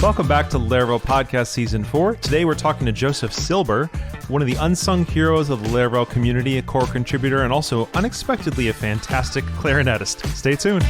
Welcome back to Laravel Podcast Season 4. Today we're talking to Joseph Silber, one of the unsung heroes of the Laravel community, a core contributor, and also unexpectedly a fantastic clarinetist. Stay tuned.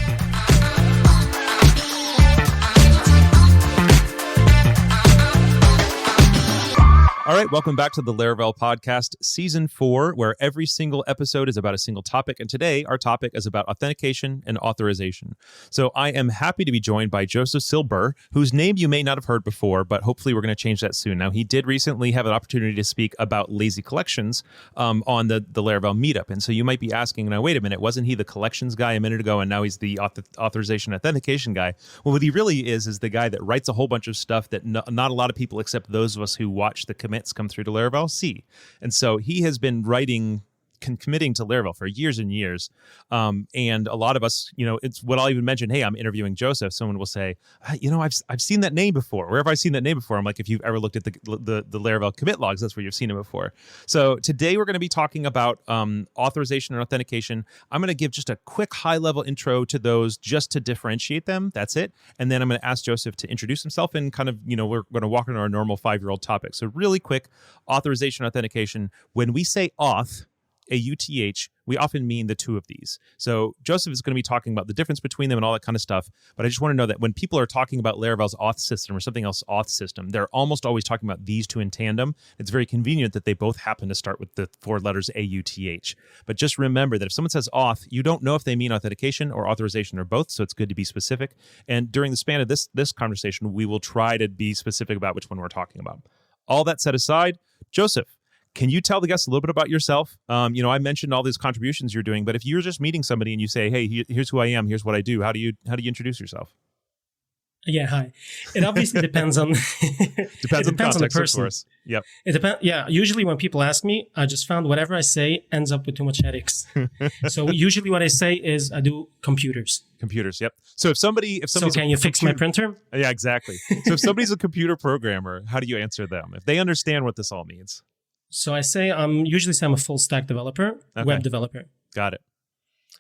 All right, welcome back to the Laravel Podcast Season 4, where every single episode is about a single topic. And today, our topic is about authentication and authorization. So I am happy to be joined by Joseph Silber, whose name you may not have heard before, but hopefully we're going to change that soon. Now, he did recently have an opportunity to speak about lazy collections on the Laravel meetup. And so you might be asking, now, wait a minute, wasn't he the collections guy a minute ago, and now he's the authorization authentication guy? Well, what he really is the guy that writes a whole bunch of stuff that not a lot of people, except those of us who watch the commits come through to Laravel, see. And so he has been committing to Laravel for years and years. And a lot of us, it's what I'll even mention, hey, I'm interviewing Joseph. Someone will say, I've seen that name before. Where have I seen that name before? I'm like, if you've ever looked at the Laravel commit logs, that's where you've seen it before. So today we're going to be talking about authorization and authentication. I'm going to give just a quick high-level intro to those just to differentiate them. That's it. And then I'm going to ask Joseph to introduce himself and kind of, we're going to walk into our normal 5-year-old topic. So really quick, authorization, authentication. When we say auth, AUTH, we often mean the two of these. So Joseph is going to be talking about the difference between them and all that kind of stuff. But I just want to know that when people are talking about Laravel's auth system or something else auth system, they're almost always talking about these two in tandem. It's very convenient that they both happen to start with the 4 letters AUTH. But just remember that if someone says auth, you don't know if they mean authentication or authorization or both. So it's good to be specific. And during the span of this conversation, we will try to be specific about which one we're talking about. All that set aside, Joseph, can you tell the guests a little bit about yourself? I mentioned all these contributions you're doing, but if you're just meeting somebody and you say, hey, here's who I am, here's what I do, how do you introduce yourself? Yeah, hi. It obviously depends on depends on the person. Of course. Yep. It depends. Yeah, usually when people ask me, I just found whatever I say ends up with too much headaches. So usually what I say is I do computers. Computers, yep. So if somebody's can you fix my printer? Yeah, exactly. So if somebody's a computer programmer, how do you answer them if they understand what this all means? So I say I'm a full stack developer, web developer. Got it.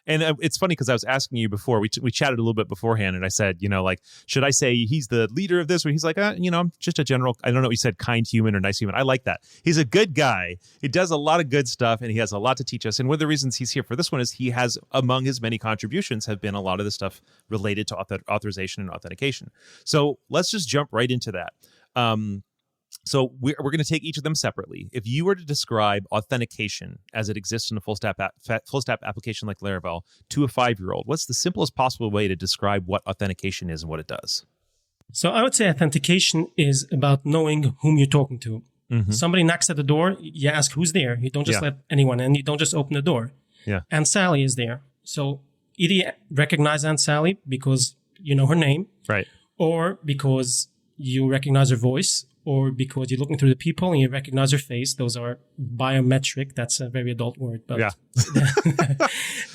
And it's funny because I was asking you before, we chatted a little bit beforehand, and I said, should I say he's the leader of this? Or he's like, I'm just a general, I don't know what you said, kind human or nice human. I like that. He's a good guy. He does a lot of good stuff, and he has a lot to teach us. And one of the reasons he's here for this one is he has, among his many contributions, have been a lot of the stuff related to authorization and authentication. So let's just jump right into that. So we're going to take each of them separately. If you were to describe authentication as it exists in a full stack application like Laravel to a 5-year-old, what's the simplest possible way to describe what authentication is and what it does? So I would say authentication is about knowing whom you're talking to. Mm-hmm. Somebody knocks at the door, you ask who's there. You don't just let anyone in. You don't just open the door. Yeah. Aunt Sally is there. So either you recognize Aunt Sally because you know her name, right, or because you recognize her voice, or because you're looking through the peephole and you recognize her face. Those are biometric. That's a very adult word, but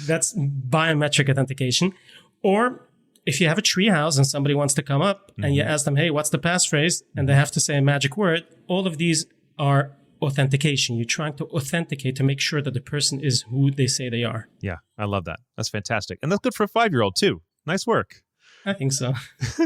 that's biometric authentication. Or if you have a tree house and somebody wants to come up and you ask them, hey, what's the passphrase? And they have to say a magic word. All of these are authentication. You're trying to authenticate to make sure that the person is who they say they are. Yeah, I love that. That's fantastic. And that's good for a 5-year-old too. Nice work. I think so.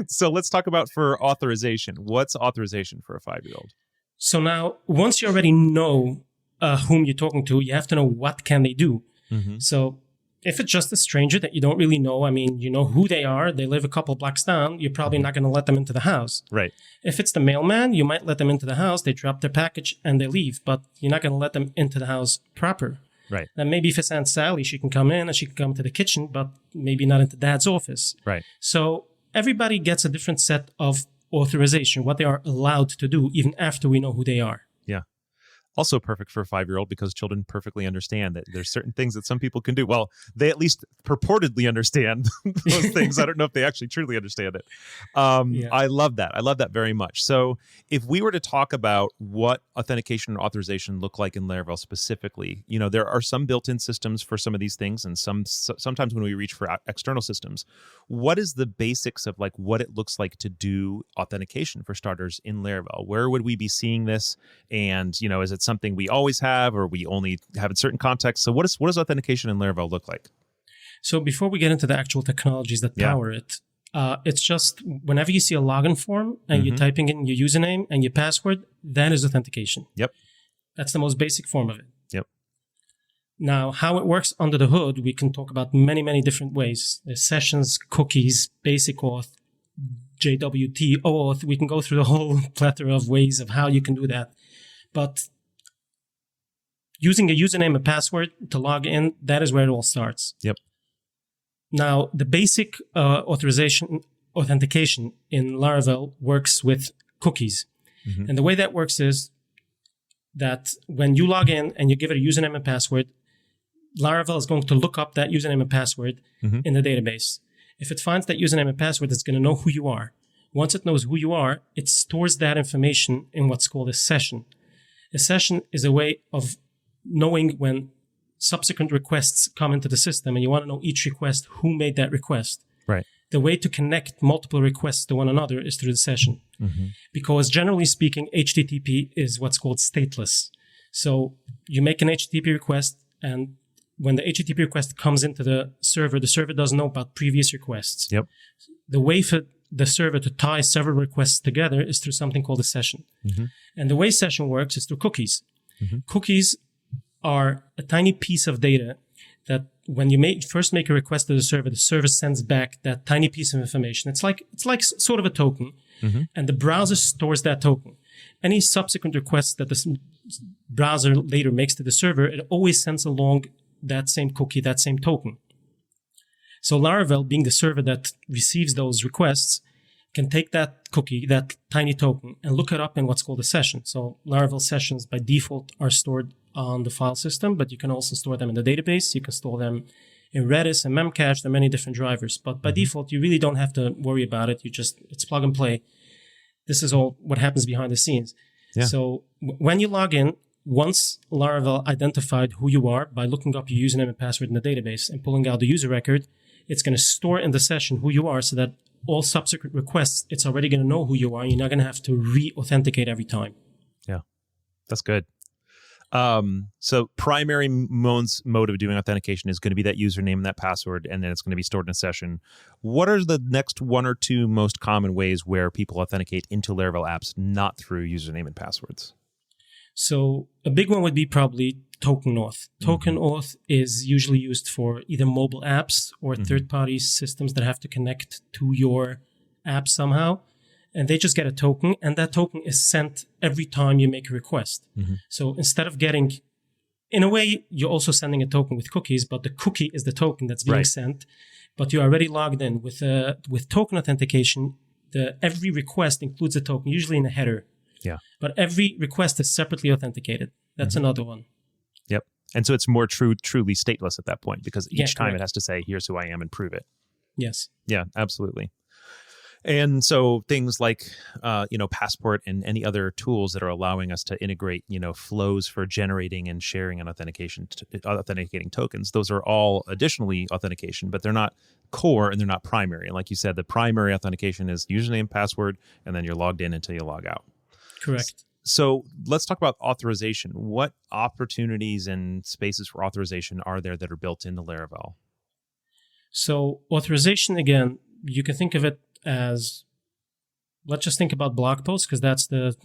So let's talk about for authorization. What's authorization for a 5-year-old? So now, once you already know whom you're talking to, you have to know what can they do. Mm-hmm. So if it's just a stranger that you don't really know, you know who they are, they live a couple blocks down, you're probably not going to let them into the house. Right. If it's the mailman, you might let them into the house, they drop their package and they leave, but you're not going to let them into the house proper. Right. Then maybe if it's Aunt Sally, she can come in and she can come to the kitchen, but maybe not into Dad's office. Right. So everybody gets a different set of authorization, what they are allowed to do, even after we know who they are. Yeah. Also perfect for a 5-year-old because children perfectly understand that there's certain things that some people can do. Well, they at least purportedly understand those things. I don't know if they actually truly understand it. I love that. I love that very much. So if we were to talk about what authentication and authorization look like in Laravel specifically, there are some built-in systems for some of these things, and sometimes when we reach for external systems, what is the basics of like what it looks like to do authentication for starters in Laravel? Where would we be seeing this? And, is it something we always have or we only have in certain contexts? So what does authentication in Laravel look like? So before we get into the actual technologies that power it, It's just whenever you see a login form and you're typing in your username and your password, that is authentication. Yep. That's the most basic form of it. Yep. Now, how it works under the hood, we can talk about many, many different ways. There's sessions, cookies, basic auth, JWT, OAuth. We can go through the whole plethora of ways of how you can do that. But using a username and password to log in, that is where it all starts. Yep. Now, the basic authentication in Laravel works with cookies. Mm-hmm. And the way that works is that when you log in and you give it a username and password, Laravel is going to look up that username and password in the database. If it finds that username and password, it's going to know who you are. Once it knows who you are, it stores that information in what's called a session. A session is a way of knowing when subsequent requests come into the system, and you want to know each request, who made that request. Right. The way to connect multiple requests to one another is through the session. Mm-hmm. Because generally speaking, HTTP is what's called stateless. So you make an HTTP request, and when the HTTP request comes into the server doesn't know about previous requests. Yep. The way for the server to tie several requests together is through something called a session. Mm-hmm. And the way session works is through cookies. Mm-hmm. Cookies are a tiny piece of data that when you first make a request to the server sends back that tiny piece of information. It's like sort of a token, and the browser stores that token. Any subsequent requests that the browser later makes to the server, it always sends along that same cookie, that same token. So Laravel, being the server that receives those requests, can take that cookie, that tiny token, and look it up in what's called a session. So Laravel sessions by default are stored on the file system, but you can also store them in the database. You can store them in Redis and Memcache. There are many different drivers, but by default, you really don't have to worry about it. It's plug and play. This is all what happens behind the scenes. Yeah. So when you log in, once Laravel identified who you are by looking up your username and password in the database and pulling out the user record, it's going to store in the session who you are so that all subsequent requests, it's already going to know who you are. You're not going to have to re-authenticate every time. Yeah, that's good. So primary mode of doing authentication is going to be that username and that password, and then it's going to be stored in a session. What are the next one or two most common ways where people authenticate into Laravel apps, not through username and passwords? So a big one would be probably token auth. Token auth is usually used for either mobile apps or third-party systems that have to connect to your app somehow. And they just get a token, and that token is sent every time you make a request. So instead of getting, in a way, you're also sending a token with cookies, but the cookie is the token that's being sent. But you're already logged in. With token authentication, every request includes a token, usually in a header. Yeah. But every request is separately authenticated. That's another one. Yep. And so it's more truly stateless at that point, because each time correct. It has to say, here's who I am, and prove it. Yes. Yeah, absolutely. And so things like, Passport and any other tools that are allowing us to integrate, flows for generating and sharing and authenticating tokens, those are all additionally authentication, but they're not core and they're not primary. And like you said, the primary authentication is username, password, and then you're logged in until you log out. Correct. So let's talk about authorization. What opportunities and spaces for authorization are there that are built into Laravel? So authorization, again, you can think of it as, let's just think about blog posts, because that's the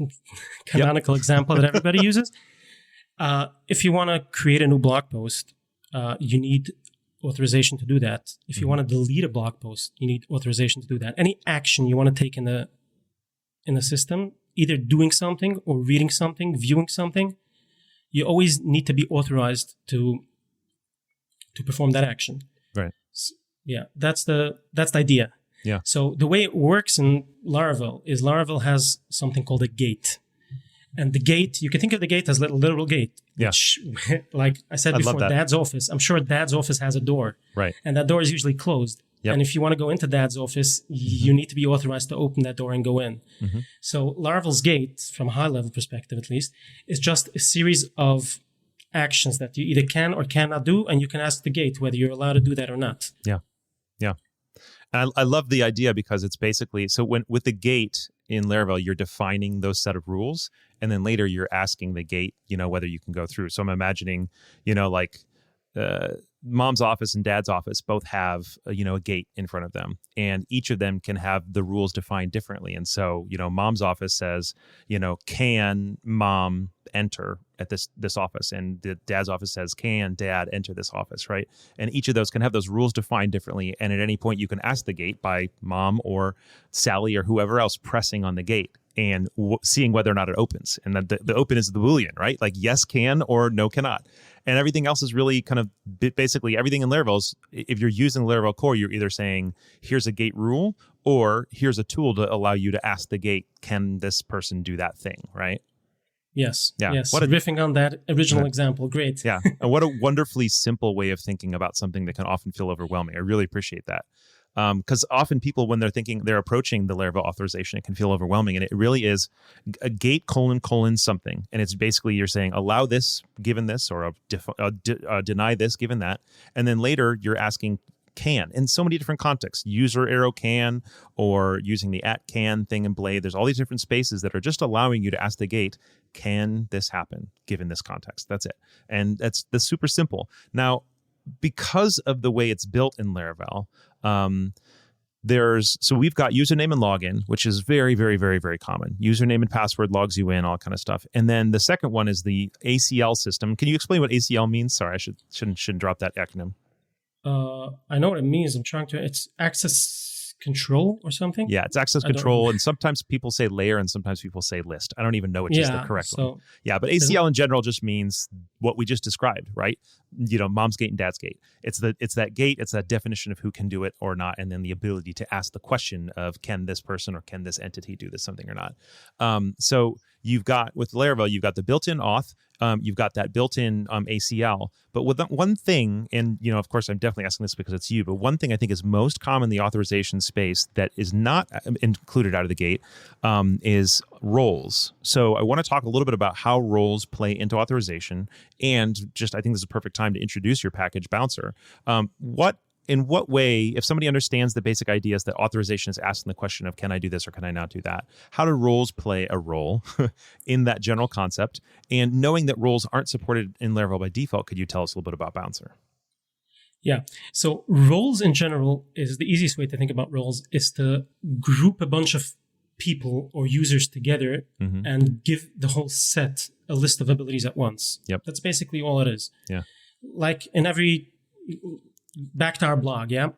canonical example that everybody uses. If you want to create a new blog post, you need authorization to do that. If you want to delete a blog post, you need authorization to do that. Any action you want to take in the system, either doing something or reading something, viewing something, you always need to be authorized to perform that action. Right. So, yeah, that's the idea. Yeah. So the way it works in Laravel is Laravel has something called a gate. And the gate, you can think of the gate as a literal gate. Yeah. Which, like I said before, Dad's office, I'm sure Dad's office has a door. Right. And that door is usually closed. Yep. And if you want to go into Dad's office, you need to be authorized to open that door and go in. So Laravel's gate, from a high-level perspective at least, is just a series of actions that you either can or cannot do, and you can ask the gate whether you're allowed to do that or not. Yeah. Yeah. And I love the idea, because it's basically, so with the gate in Laravel, you're defining those set of rules, and then later you're asking the gate, whether you can go through. So I'm imagining, mom's office and dad's office both have a gate in front of them, and each of them can have the rules defined differently. And so mom's office says can mom enter at this office, and the dad's office says can dad enter this office, right? And each of those can have those rules defined differently, and at any point you can ask the gate by mom or Sally or whoever else pressing on the gate and seeing whether or not it opens. And the open is the Boolean, right? Like yes can or no cannot. And everything else is really kind of basically everything in Laravel. If you're using Laravel core, you're either saying here's a gate rule or here's a tool to allow you to ask the gate, can this person do that thing, right? Yes. Yeah. Yes. Riffing on that original example. Great. Yeah. And what a wonderfully simple way of thinking about something that can often feel overwhelming. I really appreciate that. Because often people, when they're approaching the Laravel authorization, it can feel overwhelming. And it really is a gate : something. And it's basically you're saying allow this given this, or deny this given that. And then later you're asking can in so many different contexts. User arrow can, or using the @can thing in Blade. There's all these different spaces that are just allowing you to ask the gate, can this happen given this context? That's it. And that's super simple. Now, because of the way it's built in Laravel, we've got username and login, which is very, very, very, very common. Username and password logs you in, all kind of stuff. And then the second one is the ACL system. Can you explain what ACL means? Sorry, I shouldn't drop that acronym. I know what it means. It's access control or something. Yeah, it's access control, and sometimes people say layer and sometimes people say list. I don't even know which is the correct one. Yeah, but ACL in general just means what we just described, right? Mom's gate and dad's gate. It's that gate, it's that definition of who can do it or not, and then the ability to ask the question of can this person or can this entity do this something or not. So you've got, with Laravel, you've got the built-in auth, you've got that built-in ACL. But with one thing, and of course I'm definitely asking this because it's you, but one thing I think is most common in the authorization space that is not included out of the gate is roles. So I want to talk a little bit about how roles play into authorization, and just I think this is a perfect time to introduce your package bouncer. In what way, if somebody understands the basic ideas that authorization is asking the question of can I do this or can I not do that, how do roles play a role in that general concept? And knowing that roles aren't supported in Laravel by default, could you tell us a little bit about Bouncer? Yeah. So roles in general is the easiest way to think about roles is to group a bunch of people or users together and give the whole set a list of abilities at once. Yep. That's basically all it is. Yeah. Like in every... Back to our blog, yeah?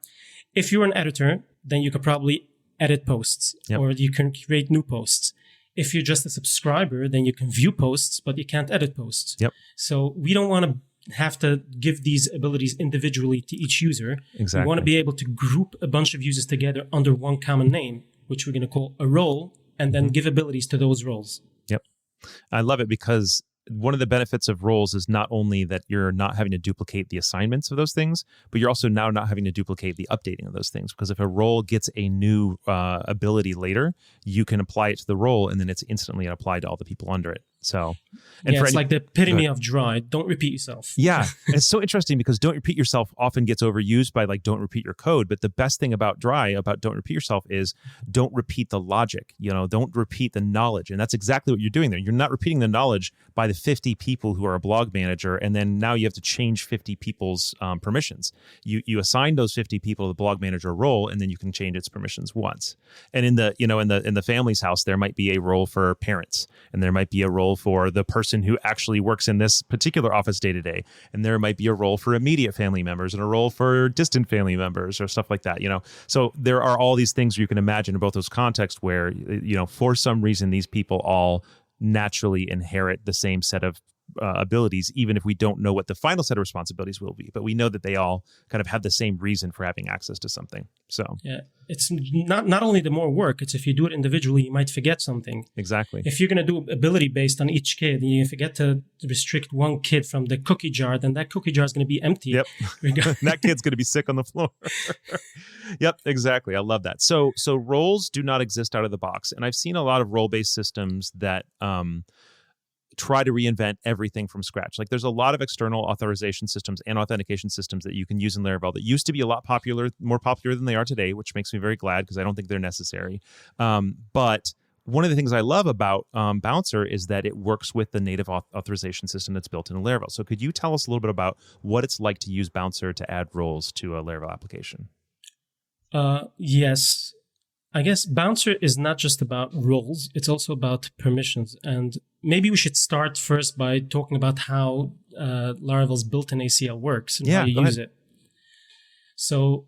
If you're an editor, then you could probably edit posts, or you can create new posts. If you're just a subscriber, then you can view posts, but you can't edit posts. Yep. So we don't want to have to give these abilities individually to each user. Exactly. We want to be able to group a bunch of users together under one common name, which we're going to call a role, and then give abilities to those roles. Yep. I love it because one of the benefits of roles is not only that you're not having to duplicate the assignments of those things, but you're also now not having to duplicate the updating of those things. Because if a role gets a new ability later, you can apply it to the role, and then it's instantly applied to all the people under it. So, and it's like the epitome of dry. Don't repeat yourself. Yeah. And it's so interesting because don't repeat yourself often gets overused by like don't repeat your code. But the best thing about dry, about don't repeat yourself, is don't repeat the logic. Don't repeat the knowledge. And that's exactly what you're doing there. You're not repeating the knowledge by the 50 people who are a blog manager, and then now you have to change 50 people's permissions. You assign those 50 people the blog manager role, and then you can change its permissions once. And in the in the family's house, there might be a role for parents, and there might be a role for the person who actually works in this particular office day to day, and there might be a role for immediate family members and a role for distant family members or stuff like that. So there are all these things you can imagine in both those contexts where for some reason these people all naturally inherit the same set of abilities, even if we don't know what the final set of responsibilities will be. But we know that they all kind of have the same reason for having access to something. So yeah, it's not only the more work, it's if you do it individually, you might forget something. Exactly. If you're going to do ability based on each kid, and you forget to restrict one kid from the cookie jar, then that cookie jar is going to be empty. Yep. That kid's going to be sick on the floor. Yep, exactly. I love that. So roles do not exist out of the box. And I've seen a lot of role-based systems that try to reinvent everything from scratch. Like there's a lot of external authorization systems and authentication systems that you can use in Laravel that used to be a lot more popular than they are today, which makes me very glad because I don't think they're necessary. But one of the things I love about Bouncer is that it works with the native authorization system that's built into Laravel. So could you tell us a little bit about what it's like to use Bouncer to add roles to a Laravel application? Yes. I guess Bouncer is not just about roles, it's also about permissions. And maybe we should start first by talking about how Laravel's built-in ACL works and how you use it. So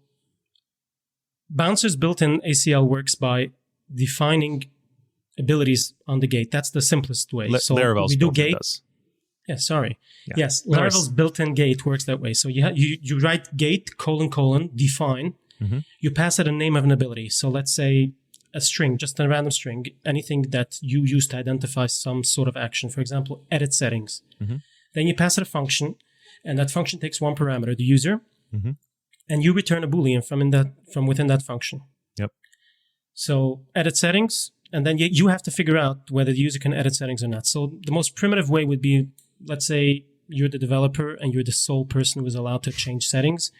Bouncer's built-in ACL works by defining abilities on the gate. That's the simplest way. So Laravel's we do gate. Does. Yeah, sorry. Yeah. Yes, Laravel's built-in gate works that way. So you write gate : define. Mm-hmm. You pass it a name of an ability. So let's say a string, just a random string, anything that you use to identify some sort of action. For example, edit settings. Mm-hmm. Then you pass it a function, and that function takes one parameter, the user, mm-hmm. and you return a Boolean from within that function. Yep. So edit settings, and then you have to figure out whether the user can edit settings or not. So the most primitive way would be, let's say you're the developer and you're the sole person who is allowed to change settings,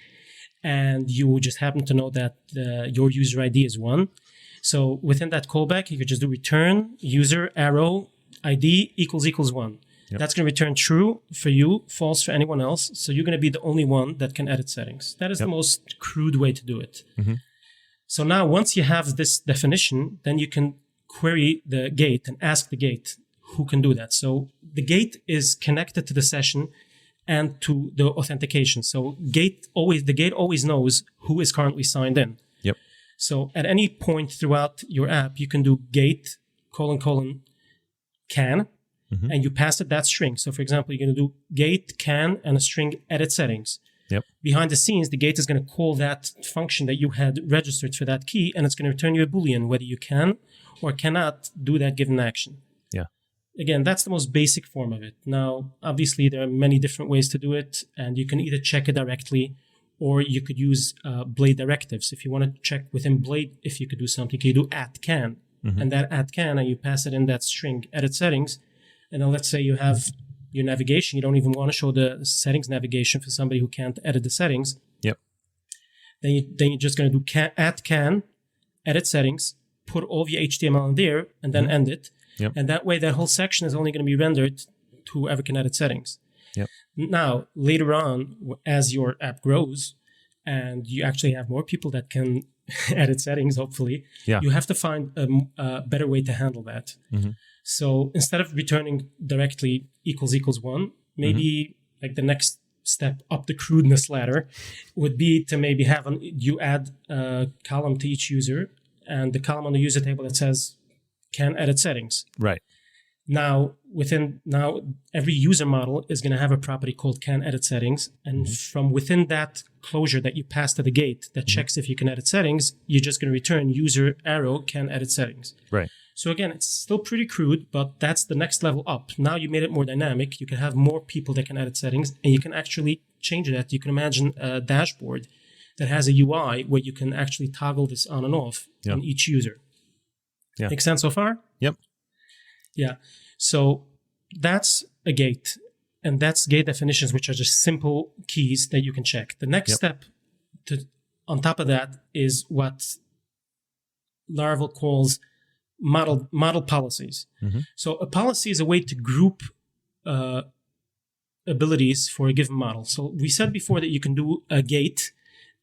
and you just happen to know that your user ID is 1. So within that callback, you could just do return user arrow ID = 1. Yep. That's going to return true for you, false for anyone else. So you're going to be the only one that can edit settings. That is the most crude way to do it. Mm-hmm. So now once you have this definition, then you can query the gate and ask the gate who can do that. So the gate is connected to the session and to the authentication. So the gate always knows who is currently signed in. Yep. So at any point throughout your app, you can do gate : can, mm-hmm. and you pass it that string. So for example, you're going to do gate can and a string edit settings. Yep. Behind the scenes, the gate is going to call that function that you had registered for that key, and it's going to return you a Boolean, whether you can or cannot do that given action. Yeah. Again, that's the most basic form of it. Now, obviously, there are many different ways to do it, and you can either check it directly, or you could use Blade directives. If you want to check within Blade if you could do something, you can do @can, mm-hmm. and that @can, and you pass it in that string edit settings, and then let's say you have your navigation. You don't even want to show the settings navigation for somebody who can't edit the settings. Yep. Then you're just going to do @can, edit settings, put all of your HTML in there, and then end it. Yep. And that way, that whole section is only going to be rendered to whoever can edit settings. Yep. Now, later on, as your app grows and you actually have more people that can edit settings, hopefully, you have to find a better way to handle that. Mm-hmm. So instead of returning directly = 1, maybe like the next step up the crudeness ladder would be to maybe have you add a column to each user, and the column on the user table that says can edit settings. Right. Now every user model is going to have a property called can edit settings, and from within that closure that you pass to the gate that checks if you can edit settings, you're just going to return user arrow can edit settings. Right. So again, it's still pretty crude, but that's the next level up. Now you made it more dynamic. You can have more people that can edit settings, and you can actually change that. You can imagine a dashboard that has a UI where you can actually toggle this on and off in each user. Yeah. Make sense so far? Yep. Yeah. So that's a gate, and that's gate definitions, which are just simple keys that you can check. The next step on top of that is what Laravel calls model policies. Mm-hmm. So a policy is a way to group abilities for a given model. So we said before that you can do a gate,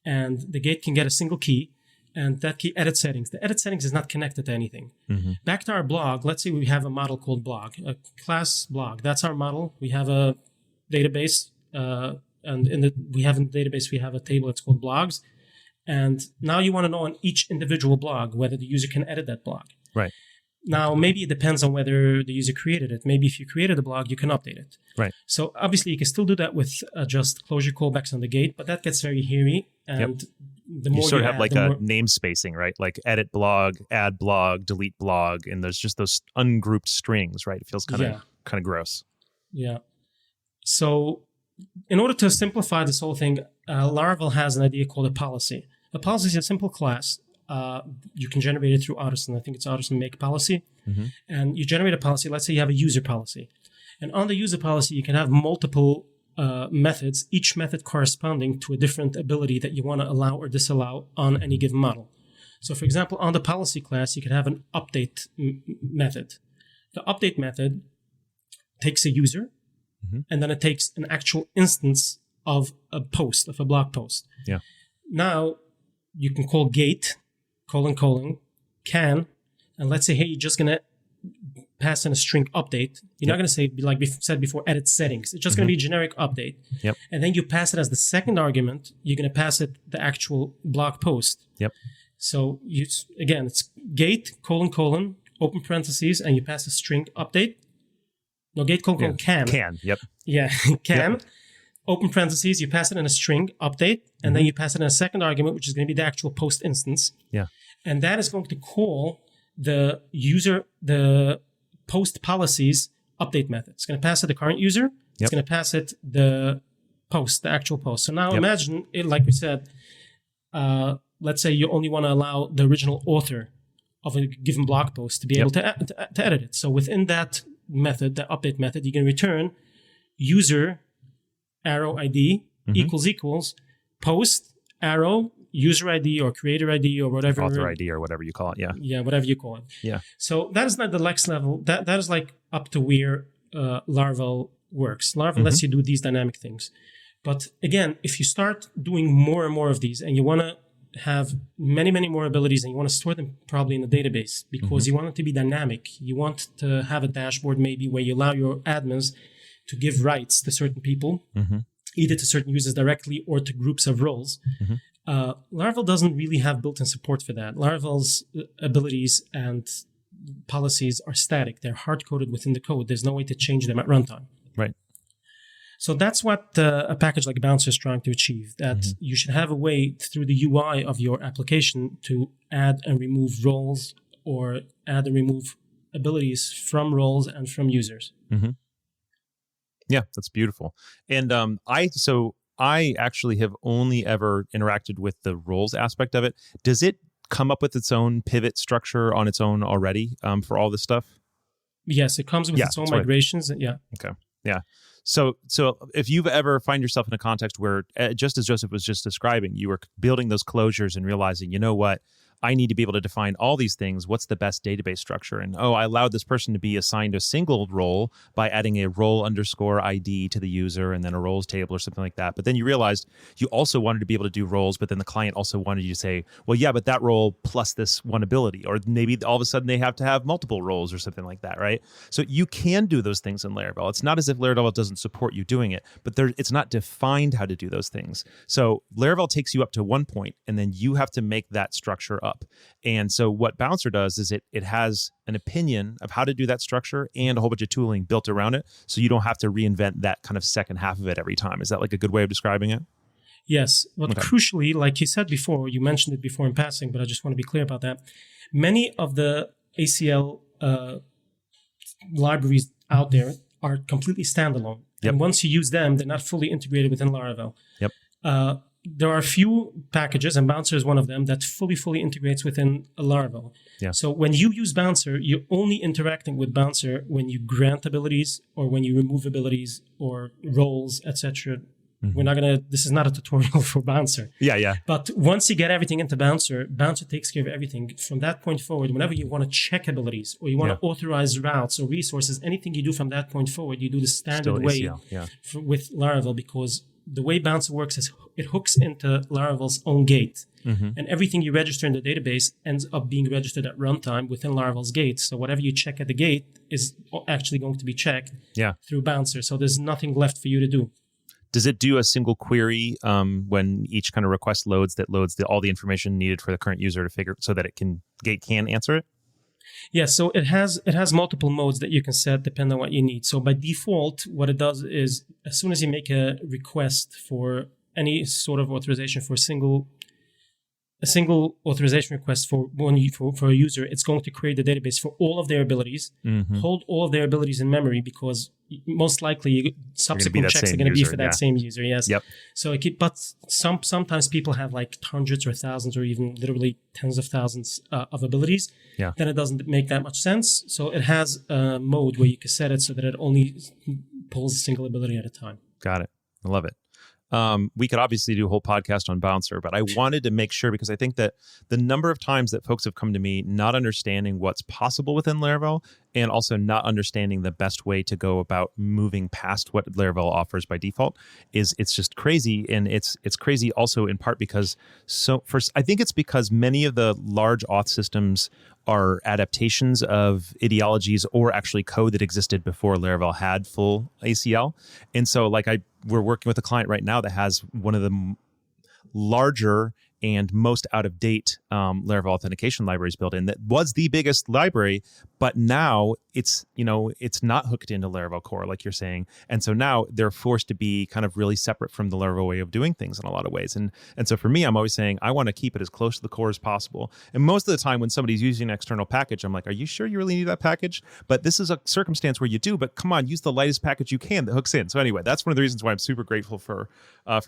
and the gate can get a single key, and that key edit settings. The edit settings is not connected to anything. Mm-hmm. Back to our blog, let's say we have a model called blog, a class blog. That's our model. We have a database, and we have in the database, we have a table that's called blogs. And now you want to know on each individual blog whether the user can edit that blog. Right. Now, maybe it depends on whether the user created it. Maybe if you created a blog, you can update it. Right. So obviously, you can still do that with just closure callbacks on the gate, but that gets very hairy. And the more you sort of have add, like a name spacing, right? Like edit blog, add blog, delete blog, and there's just those ungrouped strings, right? It feels kind of gross. Yeah. So in order to simplify this whole thing, Laravel has an idea called a policy. A policy is a simple class. You can generate it through Artisan. I think it's Artisan make policy. Mm-hmm. And you generate a policy. Let's say you have a user policy. And on the user policy, you can have multiple methods, each method corresponding to a different ability that you want to allow or disallow on any given model. So for example, on the policy class, you could have an update method. The update method takes a user, and then it takes an actual instance of a post, of a blog post. Yeah. Now you can call gate, : can, and let's say, hey, you're just going to pass in a string update. You're not going to say, like we said before, edit settings. It's just going to be a generic update. Yep. And then you pass it as the second argument. You're going to pass it the actual blog post. Yep. So it's gate, : open parentheses, and you pass a string update. No, gate, : can. Can, yep. Yeah, can. Yep. Open parentheses, you pass it in a string update, and then you pass it in a second argument, which is going to be the actual post instance. Yeah. And that is going to call the post policies update method. It's going to pass it the current user. It's going to pass it the post, the actual post. So now imagine it, like we said, let's say you only want to allow the original author of a given blog post to be able to edit it. So within that method, the update method, you can return user arrow ID equals post arrow user ID or creator ID or whatever. Author ID or whatever you call it, yeah. Yeah, whatever you call it. Yeah. So that is not the next level. That is like up to where Laravel works. Laravel lets you do these dynamic things. But again, if you start doing more and more of these and you want to have many, many more abilities and you want to store them probably in the database because you want it to be dynamic. You want to have a dashboard maybe where you allow your admins to give rights to certain people, either to certain users directly or to groups of roles. Laravel doesn't really have built-in support for that. Laravel's abilities and policies are static. They're hard-coded within the code. There's no way to change them at runtime. Right. So that's what a package like Bouncer is trying to achieve, that you should have a way through the UI of your application to add and remove roles or add and remove abilities from roles and from users. Yeah, that's beautiful. And I actually have only ever interacted with the roles aspect of it. Does it come up with its own pivot structure on its own already for all this stuff? Yes, it comes with its own migrations. Yeah. Okay. Yeah. So if you've ever find yourself in a context where, just as Joseph was just describing, you were building those closures and realizing, you know what, I need to be able to define all these things. What's the best database structure? And I allowed this person to be assigned a single role by adding a role underscore ID to the user and then a roles table or something like that. But then you realized you also wanted to be able to do roles, but then the client also wanted you to say, well, yeah, but that role plus this one ability, or maybe all of a sudden they have to have multiple roles or something like that, right? So you can do those things in Laravel. It's not as if Laravel doesn't support you doing it, but it's not defined how to do those things. So Laravel takes you up to one point, and then you have to make that structure up. And so what Bouncer does is it has an opinion of how to do that structure and a whole bunch of tooling built around it, so you don't have to reinvent that kind of second half of it every time. Is that like a good way of describing it? Yes. But crucially, like you said before, you mentioned it before in passing, but I just want to be clear about that. Many of the ACL libraries out there are completely standalone. Yep. And once you use them, they're not fully integrated within Laravel. Yep. There are a few packages, and Bouncer is one of them, that fully integrates within Laravel. Yeah. So when you use Bouncer, you're only interacting with Bouncer when you grant abilities or when you remove abilities or roles, etc. We're not gonna. This is not a tutorial for Bouncer. Yeah. But once you get everything into Bouncer, Bouncer takes care of everything. From that point forward, whenever you want to check abilities or you want to authorize routes or resources, anything you do from that point forward, you do the standard way with Laravel, because the way Bouncer works is it hooks into Laravel's own gate. And everything you register in the database ends up being registered at runtime within Laravel's gate. So whatever you check at the gate is actually going to be checked through Bouncer. So there's nothing left for you to do. Does it do a single query when each kind of request loads all the information needed for the current user to figure so that gate can answer it? Yes, so it has multiple modes that you can set depending on what you need. So by default, what it does is as soon as you make a request for any sort of authorization for a single authorization request for a user, it's going to create a database for all of their abilities, hold all of their abilities in memory, because most likely subsequent checks are going to be for that same user. Yes. Yep. So but sometimes people have like hundreds or thousands or even literally tens of thousands of abilities. Yeah. Then it doesn't make that much sense. So it has a mode where you can set it so that it only pulls a single ability at a time. Got it. I love it. We could obviously do a whole podcast on Bouncer, but I wanted to make sure because I think that the number of times that folks have come to me not understanding what's possible within Laravel and also not understanding the best way to go about moving past what Laravel offers by default it's just crazy. And it's crazy also in part because I think it's because many of the large auth systems are adaptations of ideologies or actually code that existed before Laravel had full ACL. And so we're working with a client right now that has one of the larger and most out-of-date Laravel authentication libraries built in. That was the biggest library, but now it's not hooked into Laravel core, like you're saying. And so now they're forced to be kind of really separate from the Laravel way of doing things in a lot of ways. And so for me, I'm always saying I want to keep it as close to the core as possible. And most of the time when somebody's using an external package, I'm like, are you sure you really need that package? But this is a circumstance where you do, but come on, use the lightest package you can that hooks in. So anyway, that's one of the reasons why I'm super grateful for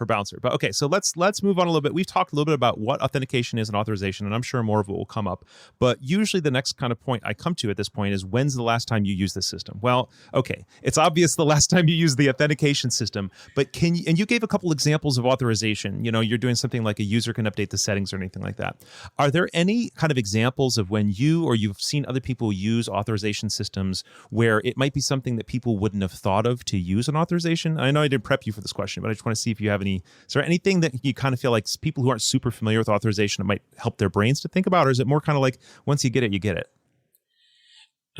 Bouncer. But okay, so let's move on a little bit. We've talked a little bit about what authentication is and authorization, and I'm sure more of it will come up. But usually the next kind of point I come to at this point is, when's the last time you used this system? Well, okay, it's obvious the last time you used the authentication system, but and you gave a couple examples of authorization. You're doing something like a user can update the settings or anything like that. Are there any kind of examples of when you or you've seen other people use authorization systems where it might be something that people wouldn't have thought of to use an authorization? I know I didn't prep you for this question, but I just want to see if you have any. Is there anything that you kind of feel like people who aren't super familiar with authorization, it might help their brains to think about, or is it more kind of like once you get it, you get it?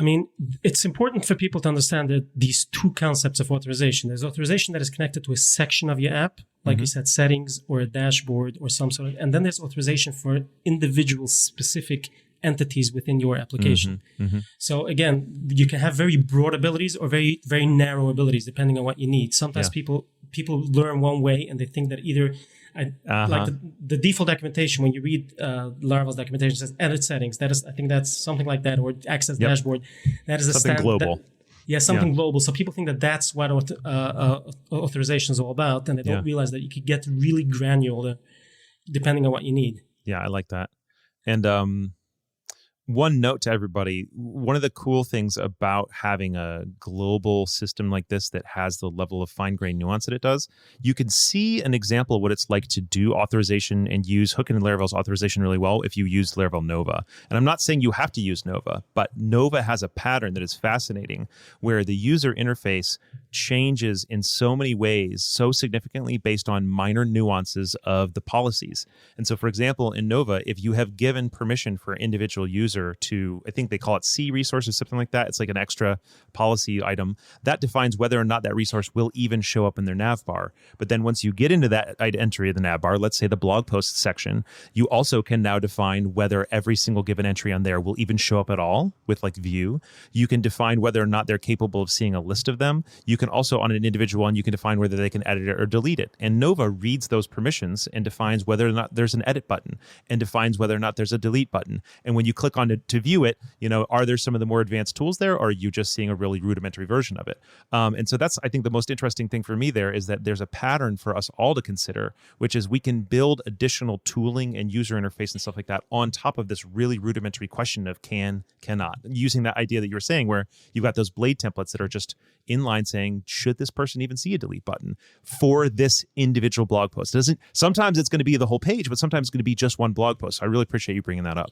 I mean, it's important for people to understand that these two concepts of authorization. There's authorization that is connected to a section of your app, like you said, settings or a dashboard or some sort of, and then there's authorization for individual specific entities within your application. So again, you can have very broad abilities or very, very narrow abilities depending on what you need. Sometimes people learn one way and they think that either like the default documentation, when you read Laravel's documentation, says edit settings. I think that's something like that, or access dashboard. That is something global. Something global. So people think that that's what authorization is all about, and they don't realize that you could get really granular depending on what you need. Yeah, I like that. And one note to everybody, one of the cool things about having a global system like this that has the level of fine-grained nuance that it does, you can see an example of what it's like to do authorization and use Hook and Laravel's authorization really well if you use Laravel Nova. And I'm not saying you have to use Nova, but Nova has a pattern that is fascinating where the user interface changes in so many ways, so significantly based on minor nuances of the policies. And so, for example, in Nova, if you have given permission for an individual user to, I think they call it C resources, something like that. It's like an extra policy item that defines whether or not that resource will even show up in their nav bar. But then once you get into that entry of the nav bar, let's say the blog post section, you also can now define whether every single given entry on there will even show up at all with like view. You can define whether or not they're capable of seeing a list of them. You can also, on an individual one, you can define whether they can edit it or delete it. And Nova reads those permissions and defines whether or not there's an edit button and defines whether or not there's a delete button. And when you click on to view it, are there some of the more advanced tools there, or are you just seeing a really rudimentary version of it? And so that's, I think, the most interesting thing for me there is that there's a pattern for us all to consider, which is we can build additional tooling and user interface and stuff like that on top of this really rudimentary question of cannot, using that idea that you were saying where you've got those blade templates that are just inline saying, should this person even see a delete button for this individual blog post? Sometimes it's going to be the whole page, but sometimes it's going to be just one blog post. So I really appreciate you bringing that up.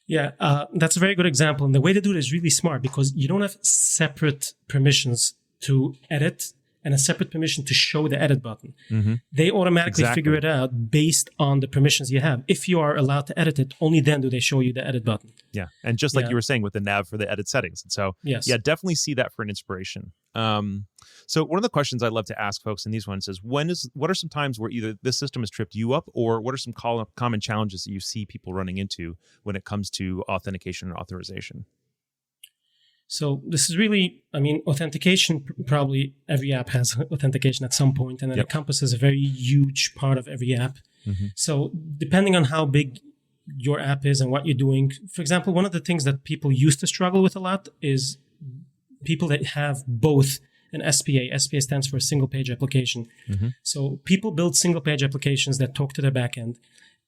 Yeah, that's a very good example. And the way to do it is really smart because you don't have separate permissions to edit and a separate permission to show the edit button. They automatically figure it out based on the permissions you have. If you are allowed to edit it, only then do they show you the edit button. Yeah. And just like you were saying with the nav for the edit settings. And so, definitely see that for an inspiration. So one of the questions I love to ask folks in these ones is, what are some times where either this system has tripped you up, or what are some common challenges that you see people running into when it comes to authentication and authorization? So this is really, authentication, probably every app has authentication at some point, and it encompasses a very huge part of every app. So depending on how big your app is and what you're doing, for example, one of the things that people used to struggle with a lot is people that have both an SPA. SPA stands for a single page application. So people build single page applications that talk to their backend.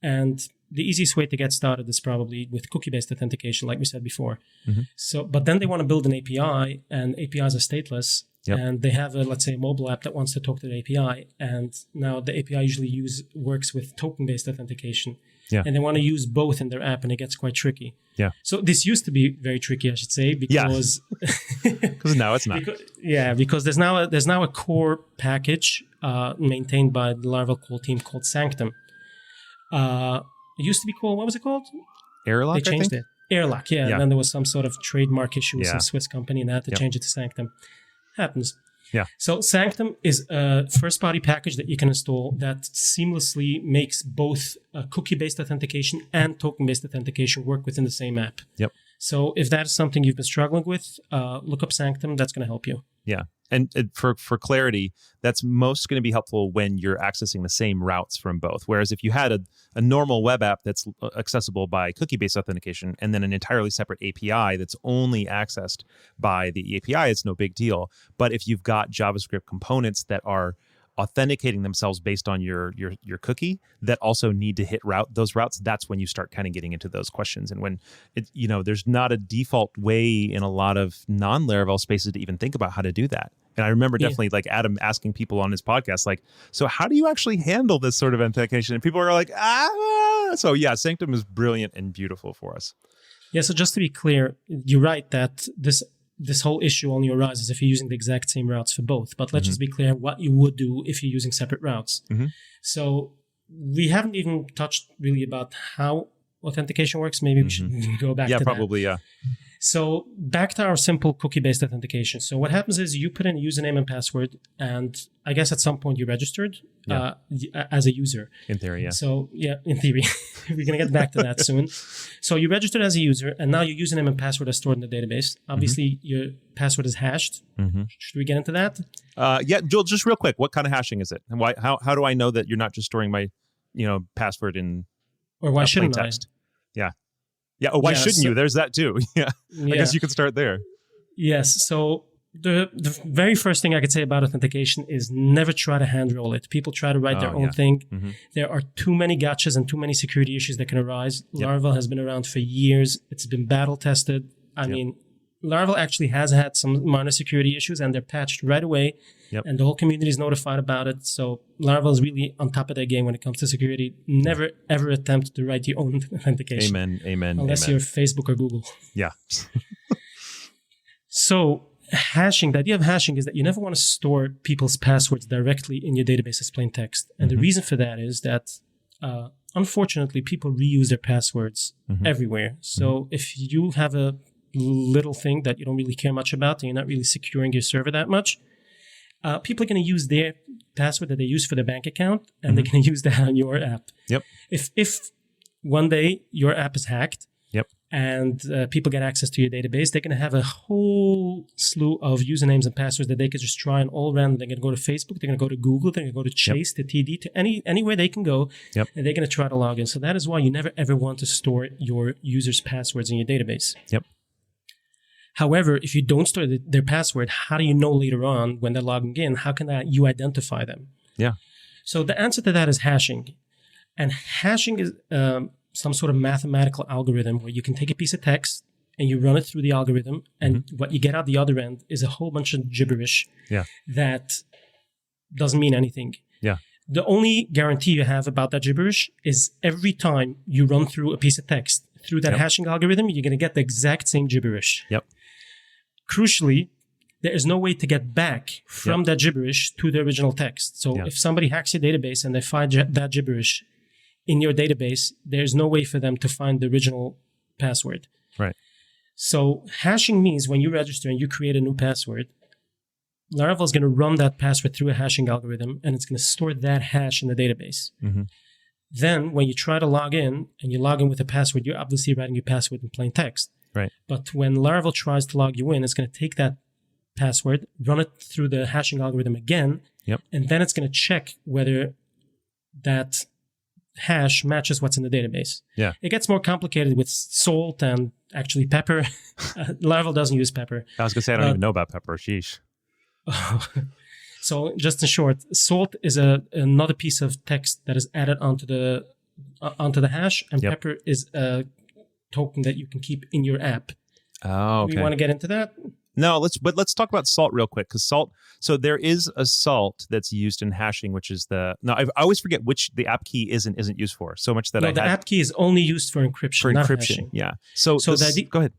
And the easiest way to get started is probably with cookie-based authentication, like we said before. So, but then they want to build an API, and APIs are stateless. Yep. and they have let's say a mobile app that wants to talk to the API, and now the API usually works with token-based authentication. Yeah. And they want to use both in their app, and it gets quite tricky. Yeah. So this used to be very tricky, I should say, because because now it's not. because there's now a core package maintained by the Laravel core team called Sanctum. It used to be called, what was it called? Airlock, They changed it. Airlock, yeah. Yeah. And then there was some sort of trademark issue with Yeah. some Swiss company, and they had to change it to Sanctum. Happens. Yeah. So Sanctum is a first-party package that you can install that seamlessly makes both cookie-based authentication and token-based authentication work within the same app. Yep. So if that is something you've been struggling with, look up Sanctum. That's going to help you. Yeah. And for clarity, that's most going to be helpful when you're accessing the same routes from both. Whereas if you had a normal web app that's accessible by cookie-based authentication and then an entirely separate API that's only accessed by the API, it's no big deal. But if you've got JavaScript components that are authenticating themselves based on your cookie that also need to hit those routes, that's when you start kind of getting into those questions. And when there's not a default way in a lot of non-Laravel spaces to even think about how to do that. And I remember definitely like Adam asking people on his podcast, like, so how do you actually handle this sort of authentication? And people are like, So yeah, Sanctum is brilliant and beautiful for us. Yeah, so just to be clear, you're right that this whole issue only arises if you're using the exact same routes for both. But let's just be clear what you would do if you're using separate routes. So we haven't even touched really about how authentication works. Maybe we should go back to that. Yeah, probably, yeah. So back to our simple cookie-based authentication. So what happens is you put in a username and password, and I guess at some point you registered as a user. In theory, yeah. So yeah, in theory. We're going to get back to that soon. So you registered as a user, and now your username and password are stored in the database. Obviously, your password is hashed. Should we get into that? Yeah, Joel, just real quick, what kind of hashing is it? And why? How do I know that you're not just storing my password in or why plain shouldn't text? Yeah. Yeah. Oh, why shouldn't you? There's that too. Yeah. I guess you could start there. Yes. So the very first thing I could say about authentication is never try to hand roll it. People try to write their own thing. There are too many gotchas and too many security issues that can arise. Laravel has been around for years. It's been battle tested. I mean, Laravel actually has had some minor security issues, and they're patched right away. And the whole community is notified about it. So Laravel is really on top of their game when it comes to security. Never, ever attempt to write your own authentication. Amen. Unless you're Facebook or Google. Yeah. So hashing, the idea of hashing is that you never want to store people's passwords directly in your database as plain text. And the reason for that is that, unfortunately, people reuse their passwords everywhere. So if you have a little thing that you don't really care much about and you're not really securing your server that much, people are going to use their password that they use for their bank account, and they're going to use that on your app. If one day your app is hacked and people get access to your database, they're going to have a whole slew of usernames and passwords that they could just try and all random. They're going to go to Facebook, they're going to go to Google, they're going to go to Chase, to TD, to anywhere they can go, and they're going to try to log in. So that is why you never ever want to store your users' passwords in your database. However, if you don't store their password, how do you know later on when they're logging in? How can you identify them? So the answer to that is hashing. And hashing is some sort of mathematical algorithm where you can take a piece of text and you run it through the algorithm, and what you get out the other end is a whole bunch of gibberish that doesn't mean anything. The only guarantee you have about that gibberish is every time you run through a piece of text through that hashing algorithm, you're going to get the exact same gibberish. Crucially, there is no way to get back from that gibberish to the original text. So if somebody hacks your database and they find that gibberish in your database, there's no way for them to find the original password. So hashing means when you register and you create a new password, Laravel is going to run that password through a hashing algorithm, and it's going to store that hash in the database. Then when you try to log in and you log in with a password, you're obviously writing your password in plain text. But when Laravel tries to log you in, it's going to take that password, run it through the hashing algorithm again, and then it's going to check whether that hash matches what's in the database. It gets more complicated with salt and actually pepper. Laravel doesn't use pepper. I was going to say, I don't even know about pepper. Sheesh. So just in short, salt is another piece of text that is added onto the hash, and pepper is a token that you can keep in your app. Oh, okay. We want to get into that? No, let's talk about salt real quick, because salt. So there is a salt that's used in hashing, which is I always forget which the app key isn't used for. So much that the app key is only used for encryption, not hashing. Yeah. So go ahead.